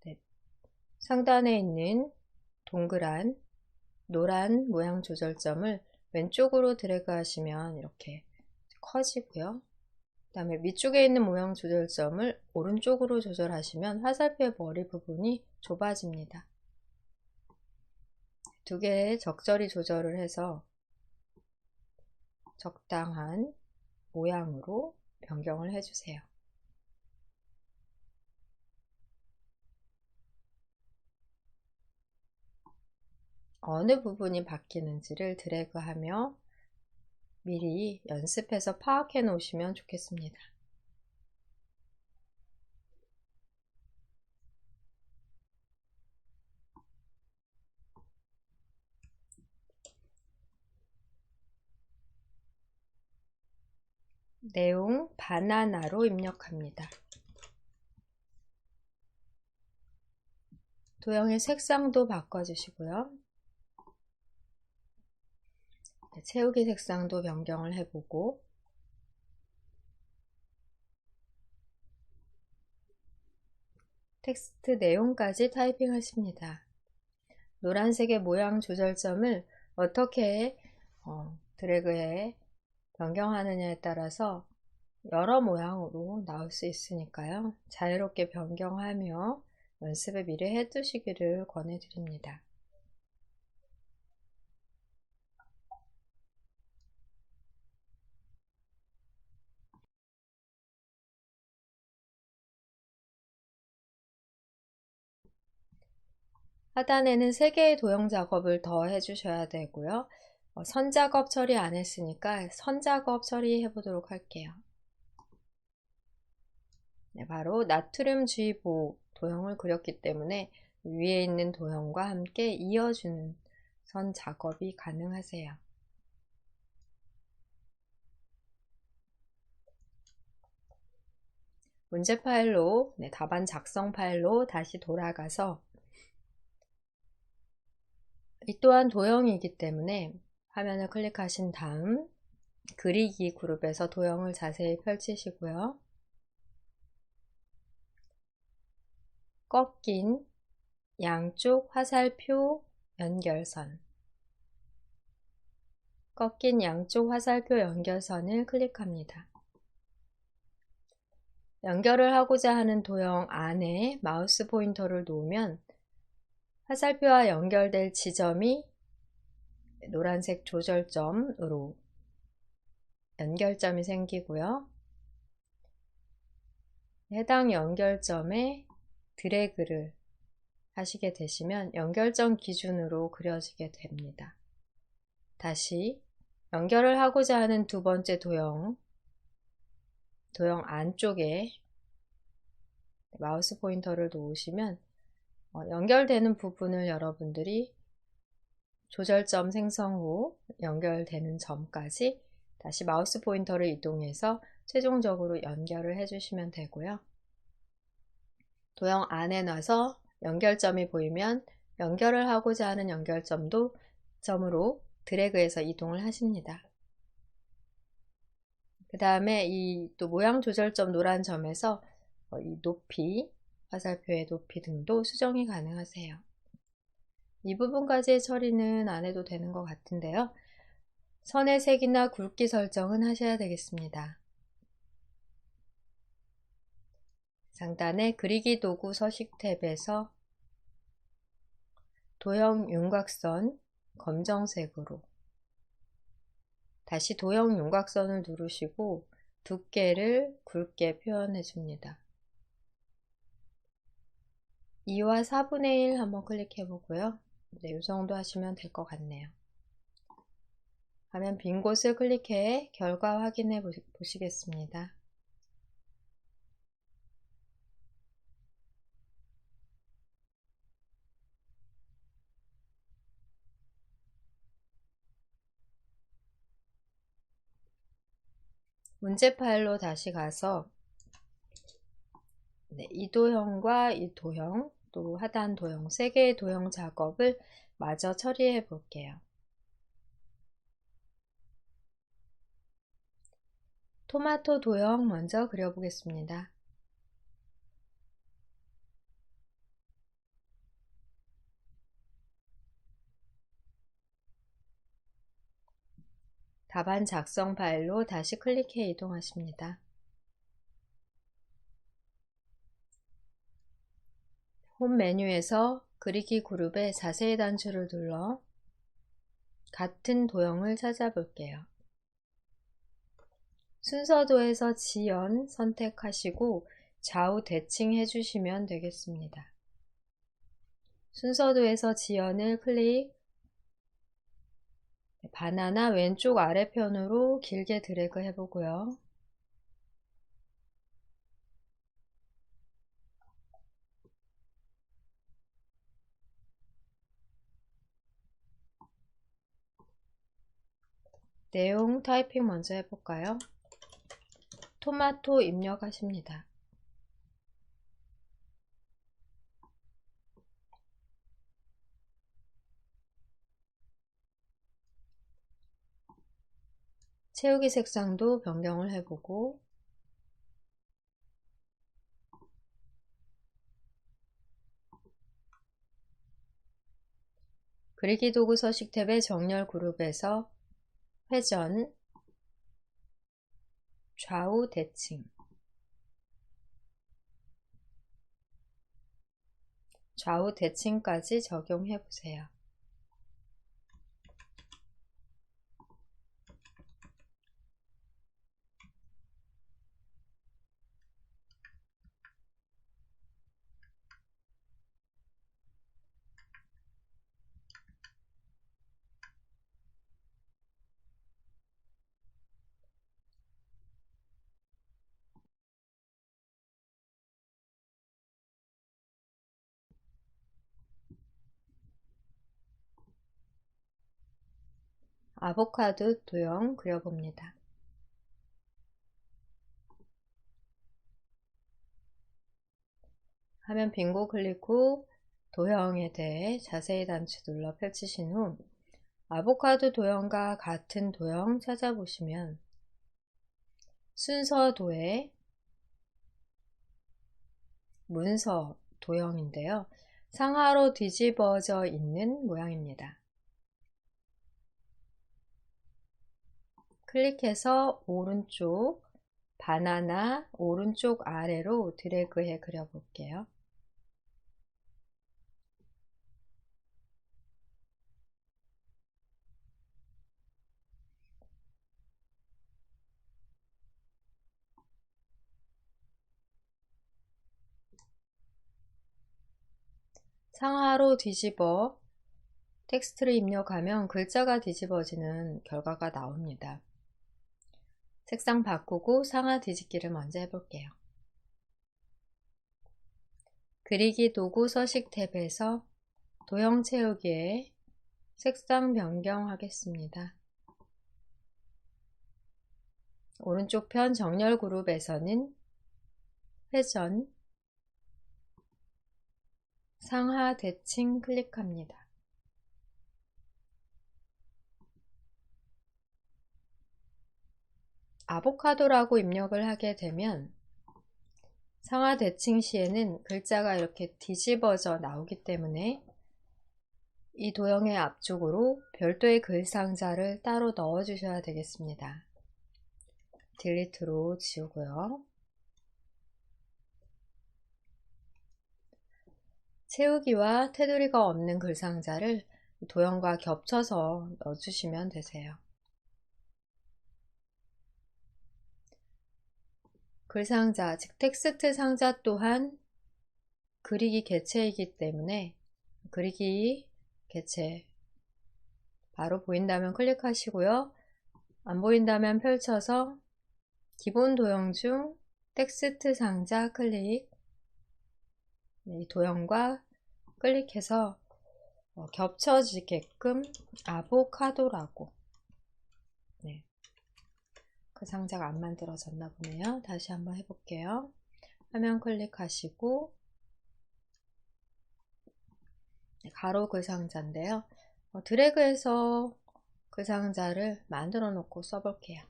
네. 상단에 있는 동그란 노란 모양 조절점을 왼쪽으로 드래그 하시면 이렇게 커지고요. 그 다음에 위쪽에 있는 모양 조절점을 오른쪽으로 조절하시면 화살표의 머리 부분이 좁아집니다. 두 개 적절히 조절을 해서 적당한 모양으로 변경을 해주세요. 어느 부분이 바뀌는지를 드래그하며 미리 연습해서 파악해 놓으시면 좋겠습니다. 내용 바나나로 입력합니다. 도형의 색상도 바꿔주시고요. 채우기 색상도 변경을 해보고 텍스트 내용까지 타이핑 하십니다. 노란색의 모양 조절점을 어떻게 드래그해 변경하느냐에 따라서 여러 모양으로 나올 수 있으니까요. 자유롭게 변경하며 연습을 미리 해두시기를 권해드립니다. 하단에는 3개의 도형 작업을 더 해주셔야 되고요. 선 작업 처리 안 했으니까 선 작업 처리해 보도록 할게요. 네, 바로 나트륨 주의보 도형을 그렸기 때문에 위에 있는 도형과 함께 이어주는 선 작업이 가능하세요. 문제 파일로, 답안 작성 파일로 다시 돌아가서 이 또한 도형이기 때문에 화면을 클릭하신 다음 그리기 그룹에서 도형을 자세히 펼치시고요. 꺾인 양쪽 화살표 연결선, 꺾인 양쪽 화살표 연결선을 클릭합니다. 연결을 하고자 하는 도형 안에 마우스 포인터를 놓으면 화살표와 연결될 지점이 노란색 조절점으로 연결점이 생기고요. 해당 연결점에 드래그를 하시게 되시면 연결점 기준으로 그려지게 됩니다. 다시 연결을 하고자 하는 두 번째 도형 안쪽에 마우스 포인터를 놓으시면 연결되는 부분을 여러분들이 조절점 생성 후 연결되는 점까지 다시 마우스 포인터를 이동해서 최종적으로 연결을 해주시면 되고요. 도형 안에 놔서 연결점이 보이면 연결을 하고자 하는 연결점으로 드래그해서 이동을 하십니다. 그 다음에 이 또 모양 조절점 노란 점에서 이 높이, 화살표의 높이 등도 수정이 가능하세요. 이 부분까지의 처리는 안 해도 되는 것 같은데요. 선의 색이나 굵기 설정은 하셔야 되겠습니다. 상단의 그리기 도구 서식 탭에서 도형 윤곽선 검정색으로 다시 도형 윤곽선을 누르시고 두께를 굵게 표현해 줍니다. 2와 4분의 1 한번 클릭해 보고요. 네, 이 정도 하시면 될 것 같네요. 화면 빈 곳을 클릭해 결과 확인해 보시겠습니다. 문제 파일로 다시 가서 이 도형과 이 도형, 또 하단 도형, 3개의 도형 작업을 마저 처리해 볼게요. 토마토 도형 먼저 그려보겠습니다. 답안 작성 파일로 다시 클릭해 이동하십니다. 홈 메뉴에서 그리기 그룹의 자세히 단추를 눌러 같은 도형을 찾아볼게요. 순서도에서 지연 선택하시고 좌우 대칭 해주시면 되겠습니다. 순서도에서 지연을 클릭, 바나나 왼쪽 아래편으로 길게 드래그 해보고요. 내용 타이핑 먼저 해볼까요? 토마토 입력하십니다. 채우기 색상도 변경을 해보고 그리기 도구 서식 탭의 정렬 그룹에서 회전, 좌우 대칭. 좌우 대칭까지 적용해 보세요. 아보카도 도형 그려봅니다. 화면 빈고 클릭 후 도형에 대해 자세히 단추 눌러 펼치신 후 아보카도 도형과 같은 도형 찾아보시면 순서도의 문서 도형인데요. 상하로 뒤집어져 있는 모양입니다. 클릭해서 오른쪽 바나나 오른쪽 아래로 드래그해 그려볼게요. 상하로 뒤집어 텍스트를 입력하면 글자가 뒤집어지는 결과가 나옵니다. 색상 바꾸고 상하 뒤집기를 먼저 해볼게요. 그리기 도구 서식 탭에서 도형 채우기에 색상 변경하겠습니다. 오른쪽 편 정렬 그룹에서는 회전, 상하 대칭 클릭합니다. 아보카도라고 입력을 하게 되면 상하 대칭 시에는 글자가 이렇게 뒤집어져 나오기 때문에 이 도형의 앞쪽으로 별도의 글 상자를 따로 넣어 주셔야 되겠습니다. 딜리트로 지우고요. 채우기와 테두리가 없는 글 상자를 도형과 겹쳐서 넣어주시면 되세요. 글 상자, 즉 텍스트 상자 또한 그리기 객체이기 때문에 그리기 객체 바로 보인다면 클릭하시고요. 안 보인다면 펼쳐서 기본 도형 중 텍스트 상자 클릭, 이 도형과 클릭해서 겹쳐지게끔 아보카도라고, 네, 그 상자가 안 만들어졌나 보네요. 다시 한번 해볼게요. 화면 클릭하시고 가로 글 상자인데요. 드래그해서 그 상자를 만들어 놓고 써볼게요.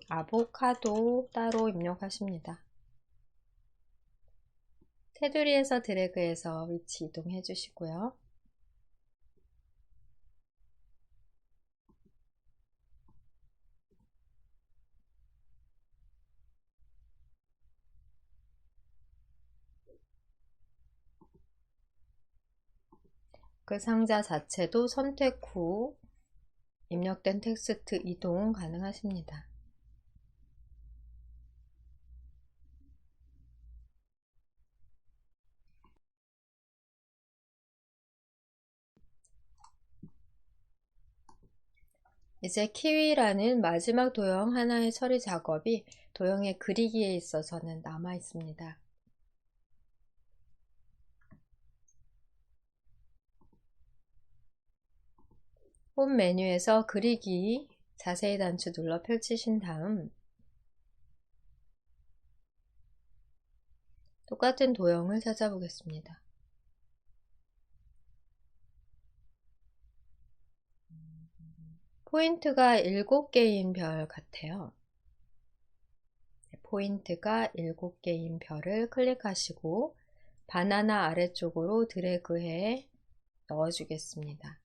아보카도 따로 입력하십니다. 테두리에서 드래그해서 위치 이동해 주시고요. 그 상자 자체도 선택 후 입력된 텍스트 이동 가능하십니다. 이제 키위라는 마지막 도형 하나의 처리 작업이 도형의 그리기에 있어서는 남아 있습니다. 홈 메뉴에서 그리기 자세히 단추 눌러 펼치신 다음 똑같은 도형을 찾아보겠습니다. 포인트가 7개인 별 같아요. 포인트가 7개인 별을 클릭하시고 바나나 아래쪽으로 드래그해 넣어주겠습니다.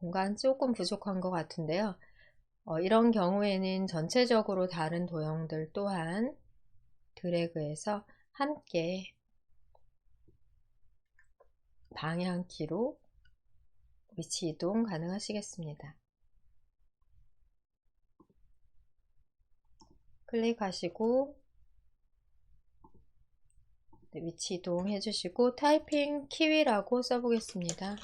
공간 조금 부족한 것 같은데요. 이런 경우에는 전체적으로 다른 도형들 또한 드래그해서 함께 방향키로 위치 이동 가능하시겠습니다. 클릭하시고 위치 이동 해주시고 타이핑 키위라고 써보겠습니다.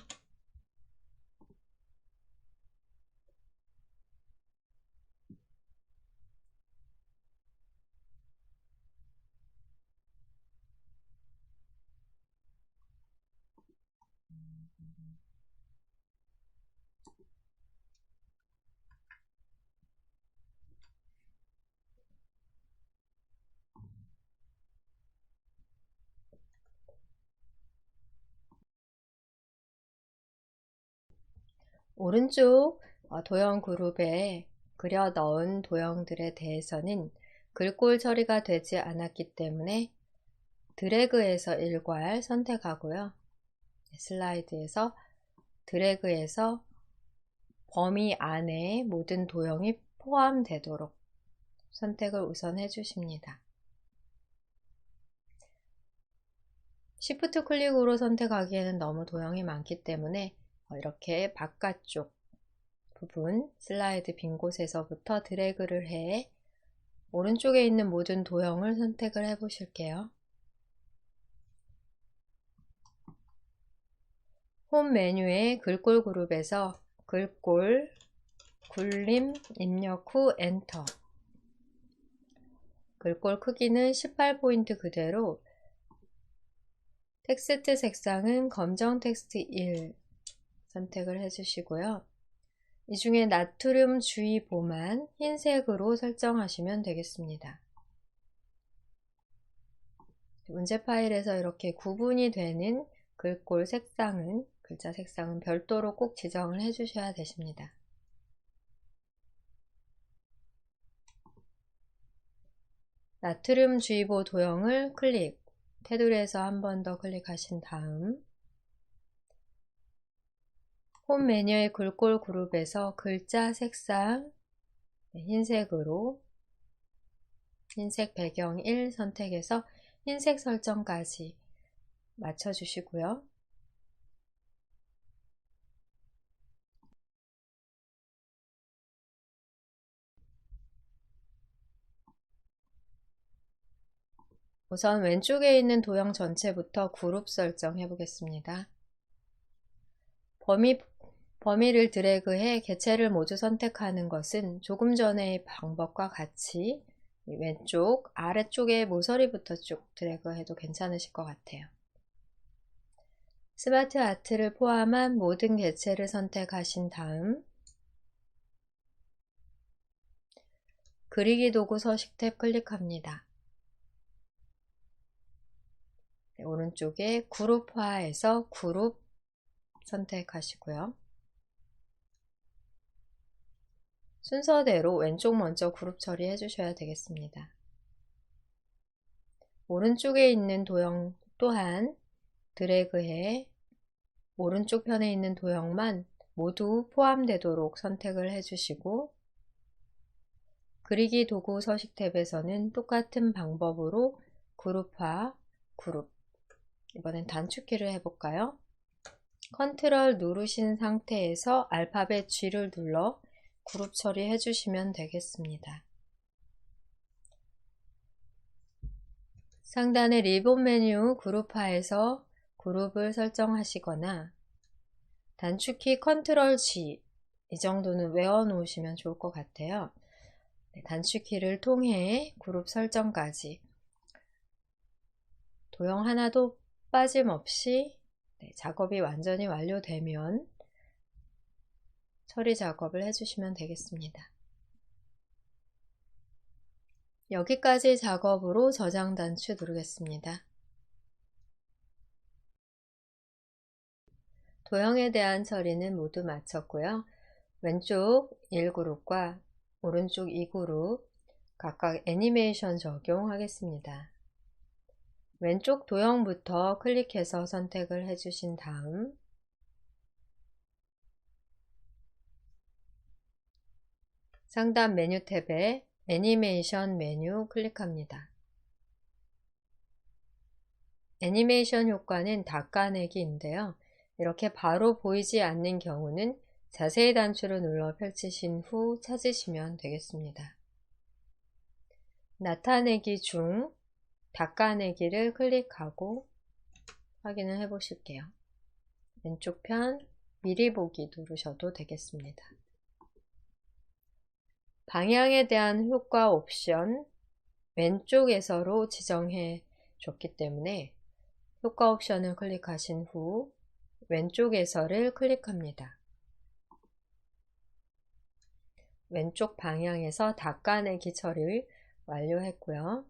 오른쪽 도형 그룹에 그려 넣은 도형들에 대해서는 글꼴 처리가 되지 않았기 때문에 드래그해서 일괄 선택하고요. 슬라이드에서 드래그해서 범위 안에 모든 도형이 포함되도록 선택을 우선 해주십니다. Shift 클릭으로 선택하기에는 너무 도형이 많기 때문에 이렇게 바깥쪽 부분 슬라이드 빈 곳에서부터 드래그를 해 오른쪽에 있는 모든 도형을 선택을 해 보실게요. 홈 메뉴의 글꼴 그룹에서 글꼴 굴림 입력 후 엔터. 글꼴 크기는 18포인트 그대로, 텍스트 색상은 검정 텍스트 1 선택을 해주시고요. 이 중에 나트륨 주의보만 흰색으로 설정하시면 되겠습니다. 문제 파일에서 이렇게 구분이 되는 글꼴 색상은, 글자 색상은 별도로 꼭 지정을 해주셔야 되십니다. 나트륨 주의보 도형을 클릭, 테두리에서 한 번 더 클릭하신 다음 홈 메뉴의 글꼴 그룹에서 글자 색상 흰색으로 흰색 배경 1 선택해서 흰색 설정까지 맞춰주시고요. 우선 왼쪽에 있는 도형 전체부터 그룹 설정해 보겠습니다. 범위를 드래그해 개체를 모두 선택하는 것은 조금 전의 방법과 같이 왼쪽 아래쪽에 모서리부터 쭉 드래그해도 괜찮으실 것 같아요. 스마트 아트를 포함한 모든 개체를 선택하신 다음 그리기 도구 서식 탭 클릭합니다. 오른쪽에 그룹화에서 그룹 선택하시고요. 순서대로 왼쪽 먼저 그룹 처리해 주셔야 되겠습니다. 오른쪽에 있는 도형 또한 드래그해 오른쪽 편에 있는 도형만 모두 포함되도록 선택을 해주시고 그리기 도구 서식 탭에서는 똑같은 방법으로 그룹화, 그룹, 이번엔 단축키를 해볼까요? 컨트롤 누르신 상태에서 알파벳 G를 눌러 그룹 처리해 주시면 되겠습니다. 상단의 리본 메뉴 그룹화에서 그룹을 설정하시거나 단축키 컨트롤 G, 이 정도는 외워 놓으시면 좋을 것 같아요. 단축키를 통해 그룹 설정까지 도형 하나도 빠짐없이 작업이 완전히 완료되면 처리 작업을 해주시면 되겠습니다. 여기까지 작업으로 저장 단추 누르겠습니다. 도형에 대한 처리는 모두 마쳤고요. 왼쪽 1그룹과 오른쪽 2그룹 각각 애니메이션 적용하겠습니다. 왼쪽 도형부터 클릭해서 선택을 해주신 다음 상단 메뉴 탭에 애니메이션 메뉴 클릭합니다. 애니메이션 효과는 닦아내기인데요. 이렇게 바로 보이지 않는 경우는 자세히 단추를 눌러 펼치신 후 찾으시면 되겠습니다. 나타내기 중 닦아내기를 클릭하고 확인을 해 보실게요. 왼쪽 편 미리 보기 누르셔도 되겠습니다. 방향에 대한 효과 옵션 왼쪽에서로 지정해 줬기 때문에 효과 옵션을 클릭하신 후 왼쪽에서를 클릭합니다. 왼쪽 방향에서 닦아내기 처리를 완료했고요.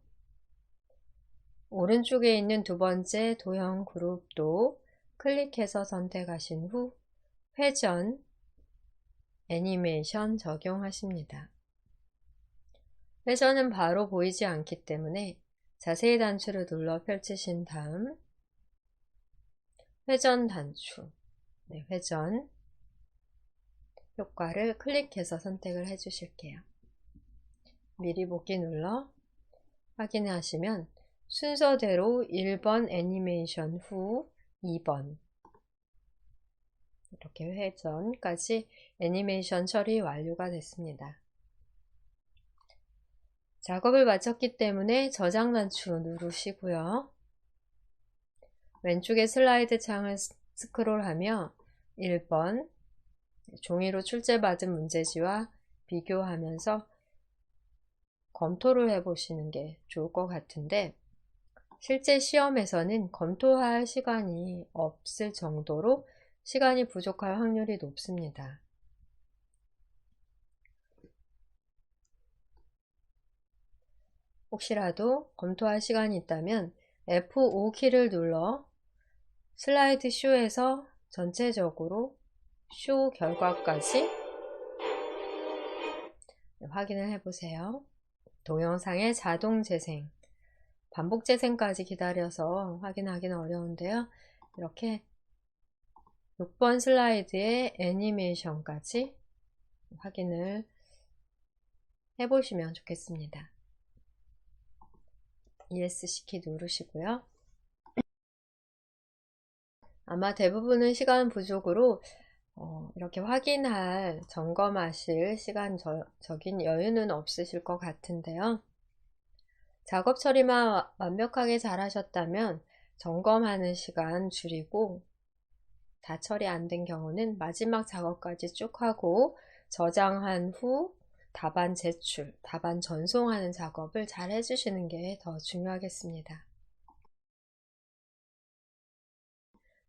오른쪽에 있는 두 번째 도형 그룹도 클릭해서 선택하신 후 회전 애니메이션 적용하십니다. 회전은 바로 보이지 않기 때문에 자세히 단추를 눌러 펼치신 다음 회전 단추, 회전 효과를 클릭해서 선택을 해 주실게요. 미리 보기 눌러 확인하시면 순서대로 1번 애니메이션 후 2번 이렇게 회전까지 애니메이션 처리 완료가 됐습니다. 작업을 마쳤기 때문에 저장 단추 누르시고요. 왼쪽에 슬라이드 창을 스크롤하며 1번 종이로 출제받은 문제지와 비교하면서 검토를 해보시는 게 좋을 것 같은데 실제 시험에서는 검토할 시간이 없을 정도로 시간이 부족할 확률이 높습니다. 혹시라도 검토할 시간이 있다면 F5키를 눌러 슬라이드 쇼에서 전체적으로 쇼 결과까지 확인을 해보세요. 동영상의 자동 재생, 반복 재생까지 기다려서 확인하기는 어려운데요. 이렇게 6번 슬라이드의 애니메이션까지 확인을 해보시면 좋겠습니다. ESC 키 누르시고요. 아마 대부분은 시간 부족으로 이렇게 확인할, 점검하실 시간적인 여유는 없으실 것 같은데요. 작업 처리만 완벽하게 잘 하셨다면 점검하는 시간 줄이고 다 처리 안 된 경우는 마지막 작업까지 쭉 하고 저장한 후 답안 제출, 답안 전송하는 작업을 잘 해주시는 게 더 중요하겠습니다.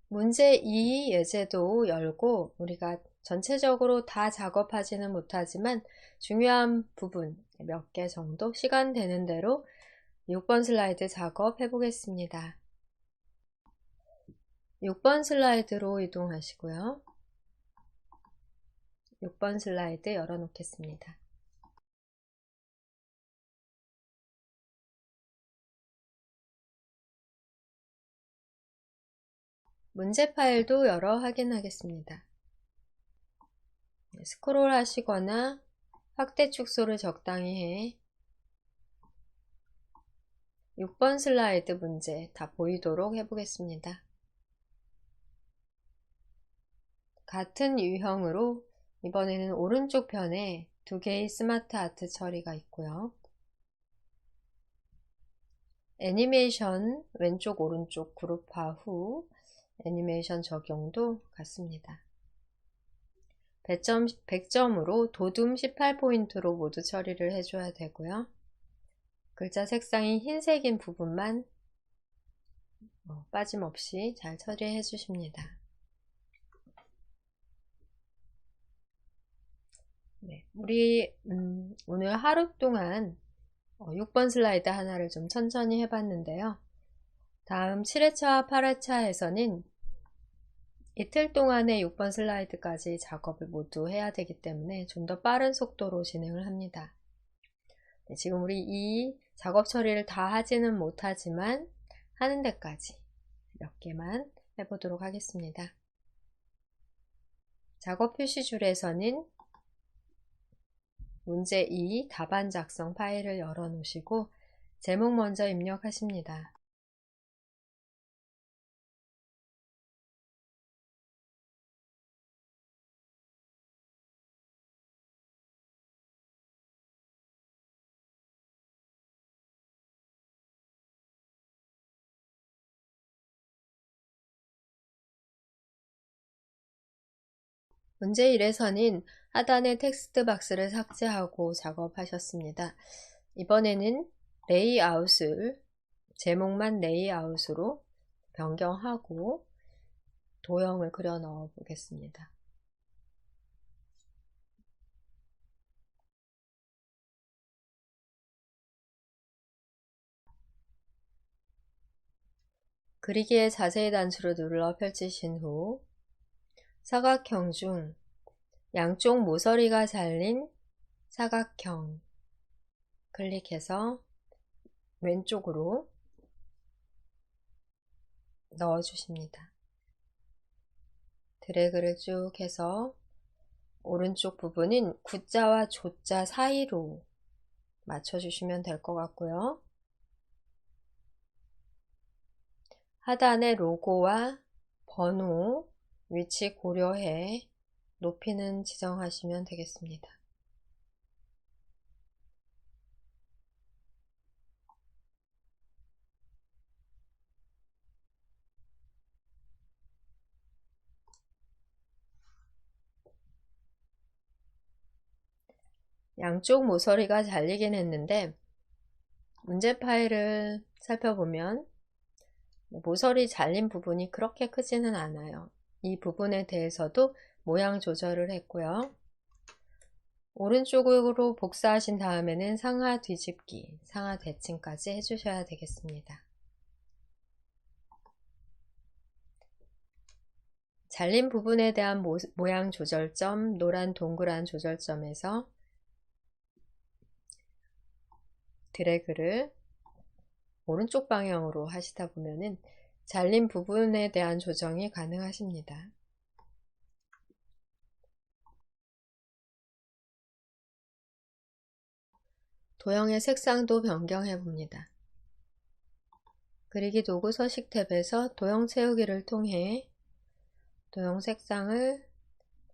문제 2 예제도 열고 우리가 전체적으로 다 작업하지는 못하지만 중요한 부분 몇 개 정도 시간 되는 대로 6번 슬라이드 작업해 보겠습니다. 6번 슬라이드로 이동하시고요. 6번 슬라이드 열어 놓겠습니다. 문제 파일도 열어 확인하겠습니다. 스크롤 하시거나 확대 축소를 적당히 해 6번 슬라이드 문제 다 보이도록 해보겠습니다. 같은 유형으로 이번에는 오른쪽 편에 두 개의 스마트 아트 처리가 있고요. 애니메이션 왼쪽 오른쪽 그룹화 후 애니메이션 적용도 같습니다. 100점으로 도둠 18포인트로 모두 처리를 해줘야 되고요. 글자 색상이 흰색인 부분만 빠짐없이 잘 처리해 주십니다. 네, 우리 오늘 하루 동안 6번 슬라이드 하나를 좀 천천히 해봤는데요. 다음 7회차와 8회차에서는 이틀 동안의 6번 슬라이드까지 작업을 모두 해야 되기 때문에 좀 더 빠른 속도로 진행을 합니다. 네, 지금 우리 이 작업 처리를 다 하지는 못하지만 하는 데까지 몇 개만 해보도록 하겠습니다. 작업 표시줄에서는 문제 2 답안 작성 파일을 열어 놓으시고 제목 먼저 입력하십니다. 문제 1에서는 하단의 텍스트 박스를 삭제하고 작업하셨습니다. 이번에는 레이아웃을 제목만 레이아웃으로 변경하고 도형을 그려 넣어 보겠습니다. 그리기의 자세히 단추를 눌러 펼치신 후 사각형 중 양쪽 모서리가 잘린 사각형 클릭해서 왼쪽으로 넣어 주십니다. 드래그를 쭉 해서 오른쪽 부분은 구자와 조자 사이로 맞춰주시면 될 것 같고요. 하단에 로고와 번호, 위치 고려해 높이는 지정하시면 되겠습니다. 양쪽 모서리가 잘리긴 했는데 문제 파일을 살펴보면 모서리 잘린 부분이 그렇게 크지는 않아요. 이 부분에 대해서도 모양 조절을 했고요. 오른쪽으로 복사하신 다음에는 상하 뒤집기, 상하 대칭까지 해주셔야 되겠습니다. 잘린 부분에 대한 모양 조절점, 노란 동그란 조절점에서 드래그를 오른쪽 방향으로 하시다 보면은 잘린 부분에 대한 조정이 가능하십니다. 도형의 색상도 변경해 봅니다. 그리기 도구 서식 탭에서 도형 채우기를 통해 도형 색상을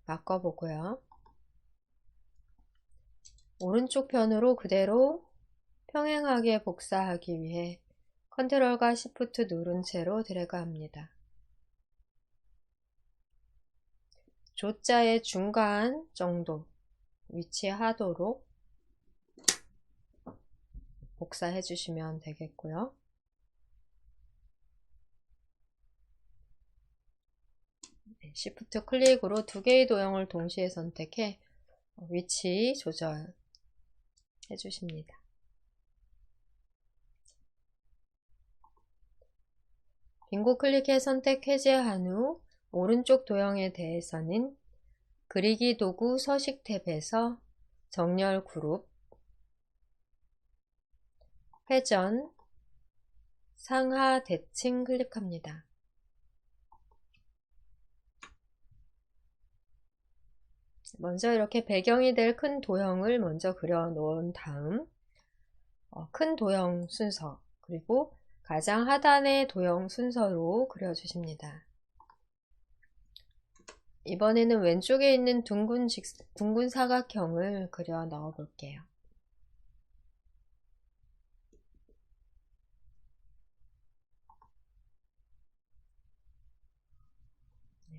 바꿔보고요. 오른쪽 편으로 그대로 평행하게 복사하기 위해 컨트롤과 Shift 누른 채로 드래그합니다. 조자의 중간 정도 위치하도록 복사해 주시면 되겠고요. Shift 클릭으로 두 개의 도형을 동시에 선택해 위치 조절 해주십니다. 빙고 클릭해 선택 해제한 후 오른쪽 도형에 대해서는 그리기 도구 서식 탭에서 정렬 그룹, 회전, 상하 대칭 클릭합니다. 먼저 이렇게 배경이 될 큰 도형을 먼저 그려 놓은 다음 큰 도형 순서 그리고 가장 하단의 도형 순서로 그려주십니다. 이번에는 왼쪽에 있는 둥근 사각형을 그려 넣어 볼게요.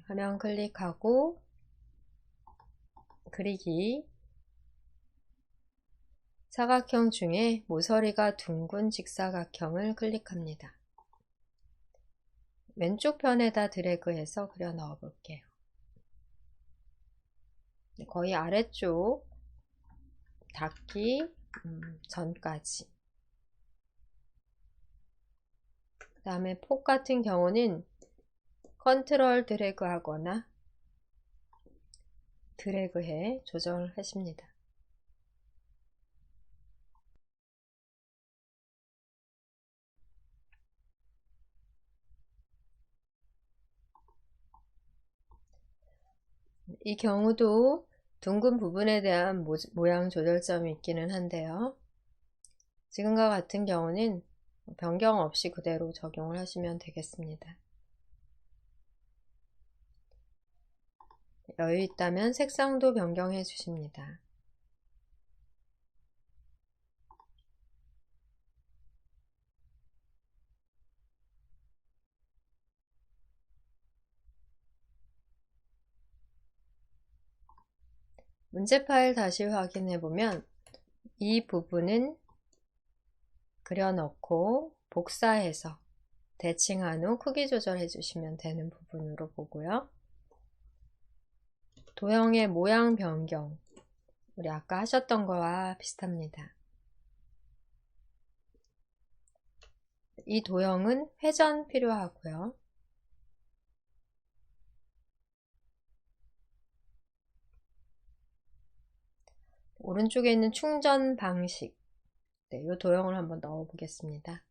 화면 클릭하고 그리기 사각형 중에 모서리가 둥근 직사각형을 클릭합니다. 왼쪽 편에다 드래그해서 그려 넣어 볼게요. 거의 아래쪽 닿기 전까지. 그 다음에 폭 같은 경우는 컨트롤 드래그 하거나 드래그해 조절하십니다. 이 경우도 둥근 부분에 대한 모양 조절점이 있기는 한데요. 지금과 같은 경우는 변경 없이 그대로 적용을 하시면 되겠습니다. 여유 있다면 색상도 변경해 주십니다. 문제 파일 다시 확인해 보면 이 부분은 그려넣고 복사해서 대칭한 후 크기 조절해 주시면 되는 부분으로 보고요. 도형의 모양 변경, 우리 아까 하셨던 거와 비슷합니다. 이 도형은 회전 필요하고요. 오른쪽에 있는 충전 방식, 이 도형을 한번 넣어 보겠습니다.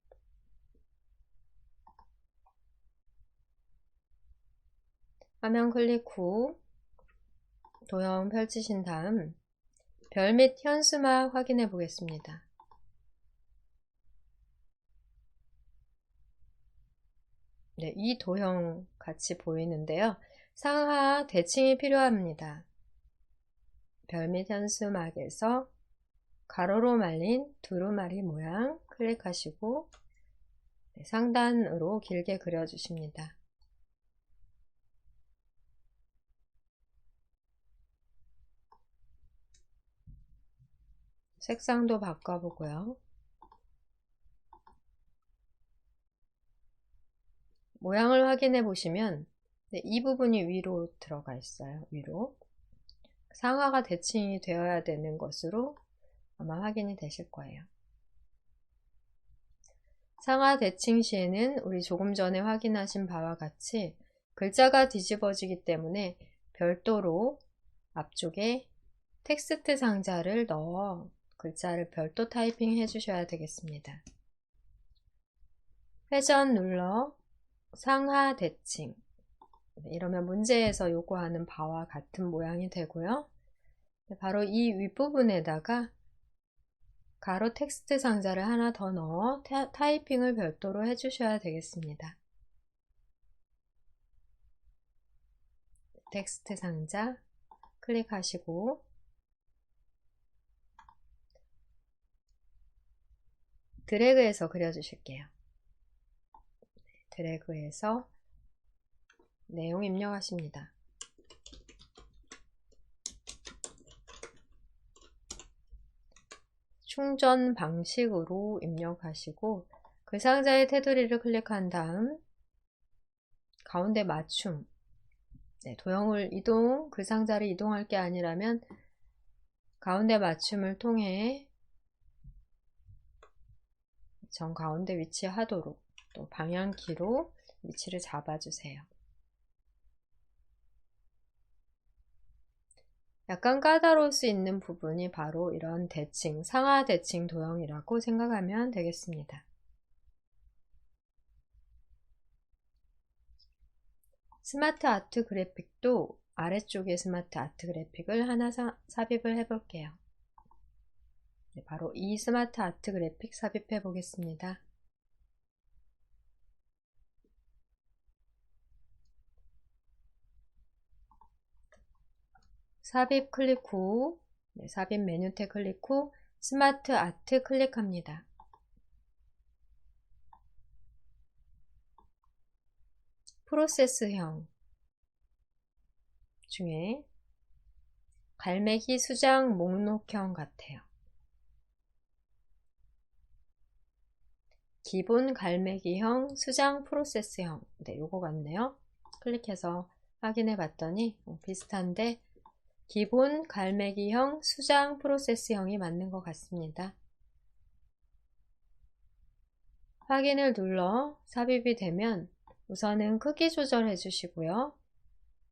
화면 클릭 후 도형 펼치신 다음 별 및 현수막 확인해 보겠습니다. 네, 이 도형 같이 보이는데요. 상하 대칭이 필요합니다. 별 및 현수막에서 가로로 말린 두루마리 모양 클릭하시고 상단으로 길게 그려주십니다. 색상도 바꿔보고요. 모양을 확인해 보시면 이 부분이 위로 들어가 있어요. 위로. 상하가 대칭이 되어야 되는 것으로 아마 확인이 되실 거예요. 상하 대칭 시에는 우리 조금 전에 확인하신 바와 같이 글자가 뒤집어지기 때문에 별도로 앞쪽에 텍스트 상자를 넣어 글자를 별도 타이핑 해주셔야 되겠습니다. 회전 눌러 상하 대칭, 이러면 문제에서 요구하는 바와 같은 모양이 되고요. 바로 이 윗부분에다가 가로 텍스트 상자를 하나 더 넣어 타이핑을 별도로 해주셔야 되겠습니다. 텍스트 상자 클릭하시고 드래그해서 그려주실게요. 드래그해서 내용 입력하십니다. 충전 방식으로 입력하시고 그 상자의 테두리를 클릭한 다음 가운데 맞춤, 도형을 그 상자를 이동할 게 아니라면 가운데 맞춤을 통해 정 가운데 위치하도록 또 방향키로 위치를 잡아주세요. 약간 까다로울 수 있는 부분이 바로 이런 대칭, 상하 대칭 도형이라고 생각하면 되겠습니다. 스마트 아트 그래픽도 아래쪽에 스마트 아트 그래픽을 하나 삽입을 해 볼게요. 바로 이 스마트 아트 그래픽 삽입해 보겠습니다. 삽입 클릭 후 삽입 메뉴 탭 클릭 후 스마트 아트 클릭합니다. 프로세스형 중에 갈매기 수장 목록형 같아요. 기본 갈매기형 수장 프로세스형, 요거 같네요. 클릭해서 확인해 봤더니 비슷한데 기본 갈매기형 수장 프로세스형이 맞는 것 같습니다. 확인을 눌러 삽입이 되면 우선은 크기 조절해 주시고요.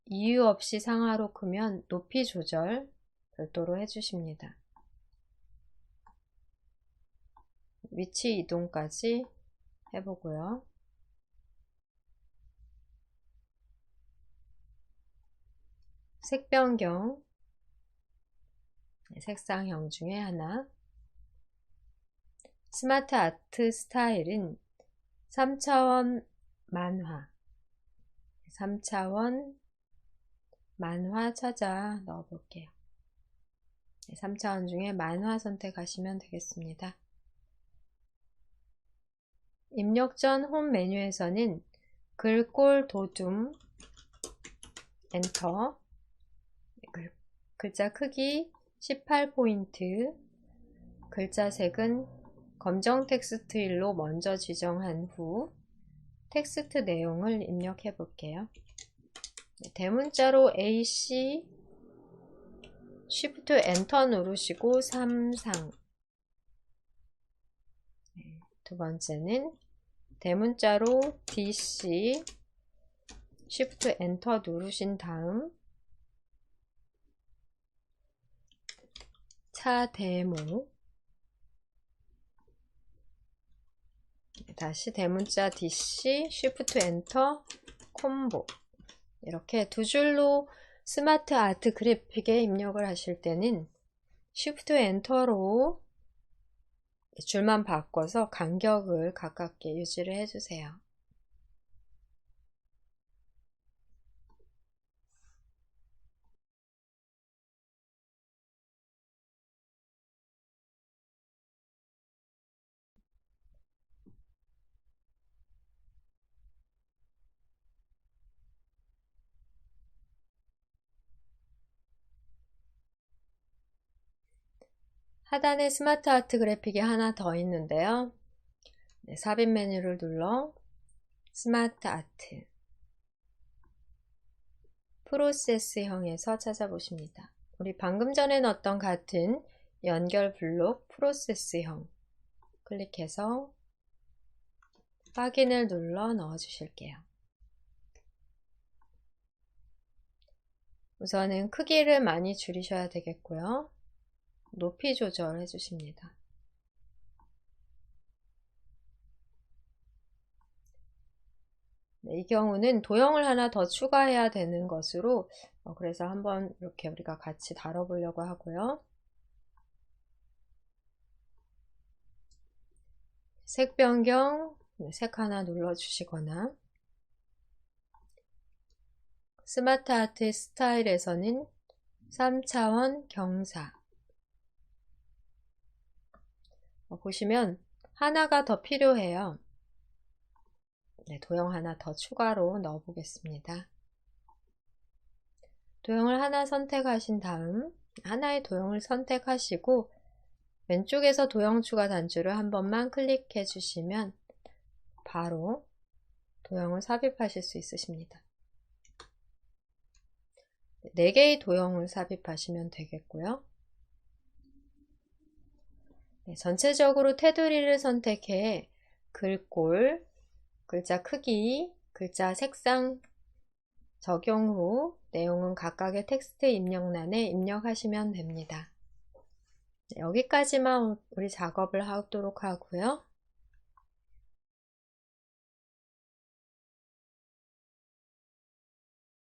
이유 없이 상하로 크면 높이 조절 별도로 해주십니다. 위치 이동까지 해보고요. 색 변경, 색상형 중에 하나. 스마트 아트 스타일은 3차원 만화. 3차원 만화 찾아 넣어 볼게요. 3차원 중에 만화 선택하시면 되겠습니다. 입력 전 홈 메뉴에서는 글꼴 도둠 엔터, 글자 크기 18포인트, 글자 색은 검정 텍스트일로 먼저 지정한 후 텍스트 내용을 입력해 볼게요. 대문자로 AC Shift 엔터 누르시고 3상. 두 번째는 대문자로 DC Shift 엔터 누르신 다음 차대모, 다시 대문자 DC Shift 엔터 콤보. 이렇게 두 줄로 스마트 아트 그래픽에 입력을 하실 때는 Shift 엔터로 줄만 바꿔서 간격을 가깝게 유지를 해주세요. 하단에 스마트 아트 그래픽이 하나 더 있는데요. 삽입 메뉴를 눌러 스마트 아트 프로세스형에서 찾아보십니다. 우리 방금 전에 넣었던 같은 연결 블록 프로세스형 클릭해서 확인을 눌러 넣어 주실게요. 우선은 크기를 많이 줄이셔야 되겠고요. 높이 조절해 주십니다. 이 경우는 도형을 하나 더 추가해야 되는 것으로 그래서 한번 이렇게 우리가 같이 다뤄보려고 하고요. 색 변경, 색 하나 눌러주시거나 스마트 아트 스타일에서는 3차원 경사 보시면 하나가 더 필요해요. 도형 하나 더 추가로 넣어 보겠습니다. 도형을 하나 선택하신 다음 하나의 도형을 선택하시고 왼쪽에서 도형 추가 단추를 한 번만 클릭해 주시면 바로 도형을 삽입하실 수 있으십니다. 4개의 도형을 삽입하시면 되겠고요. 전체적으로 테두리를 선택해 글꼴, 글자 크기, 글자 색상 적용 후 내용은 각각의 텍스트 입력란에 입력하시면 됩니다. 여기까지만 우리 작업을 하도록 하고요.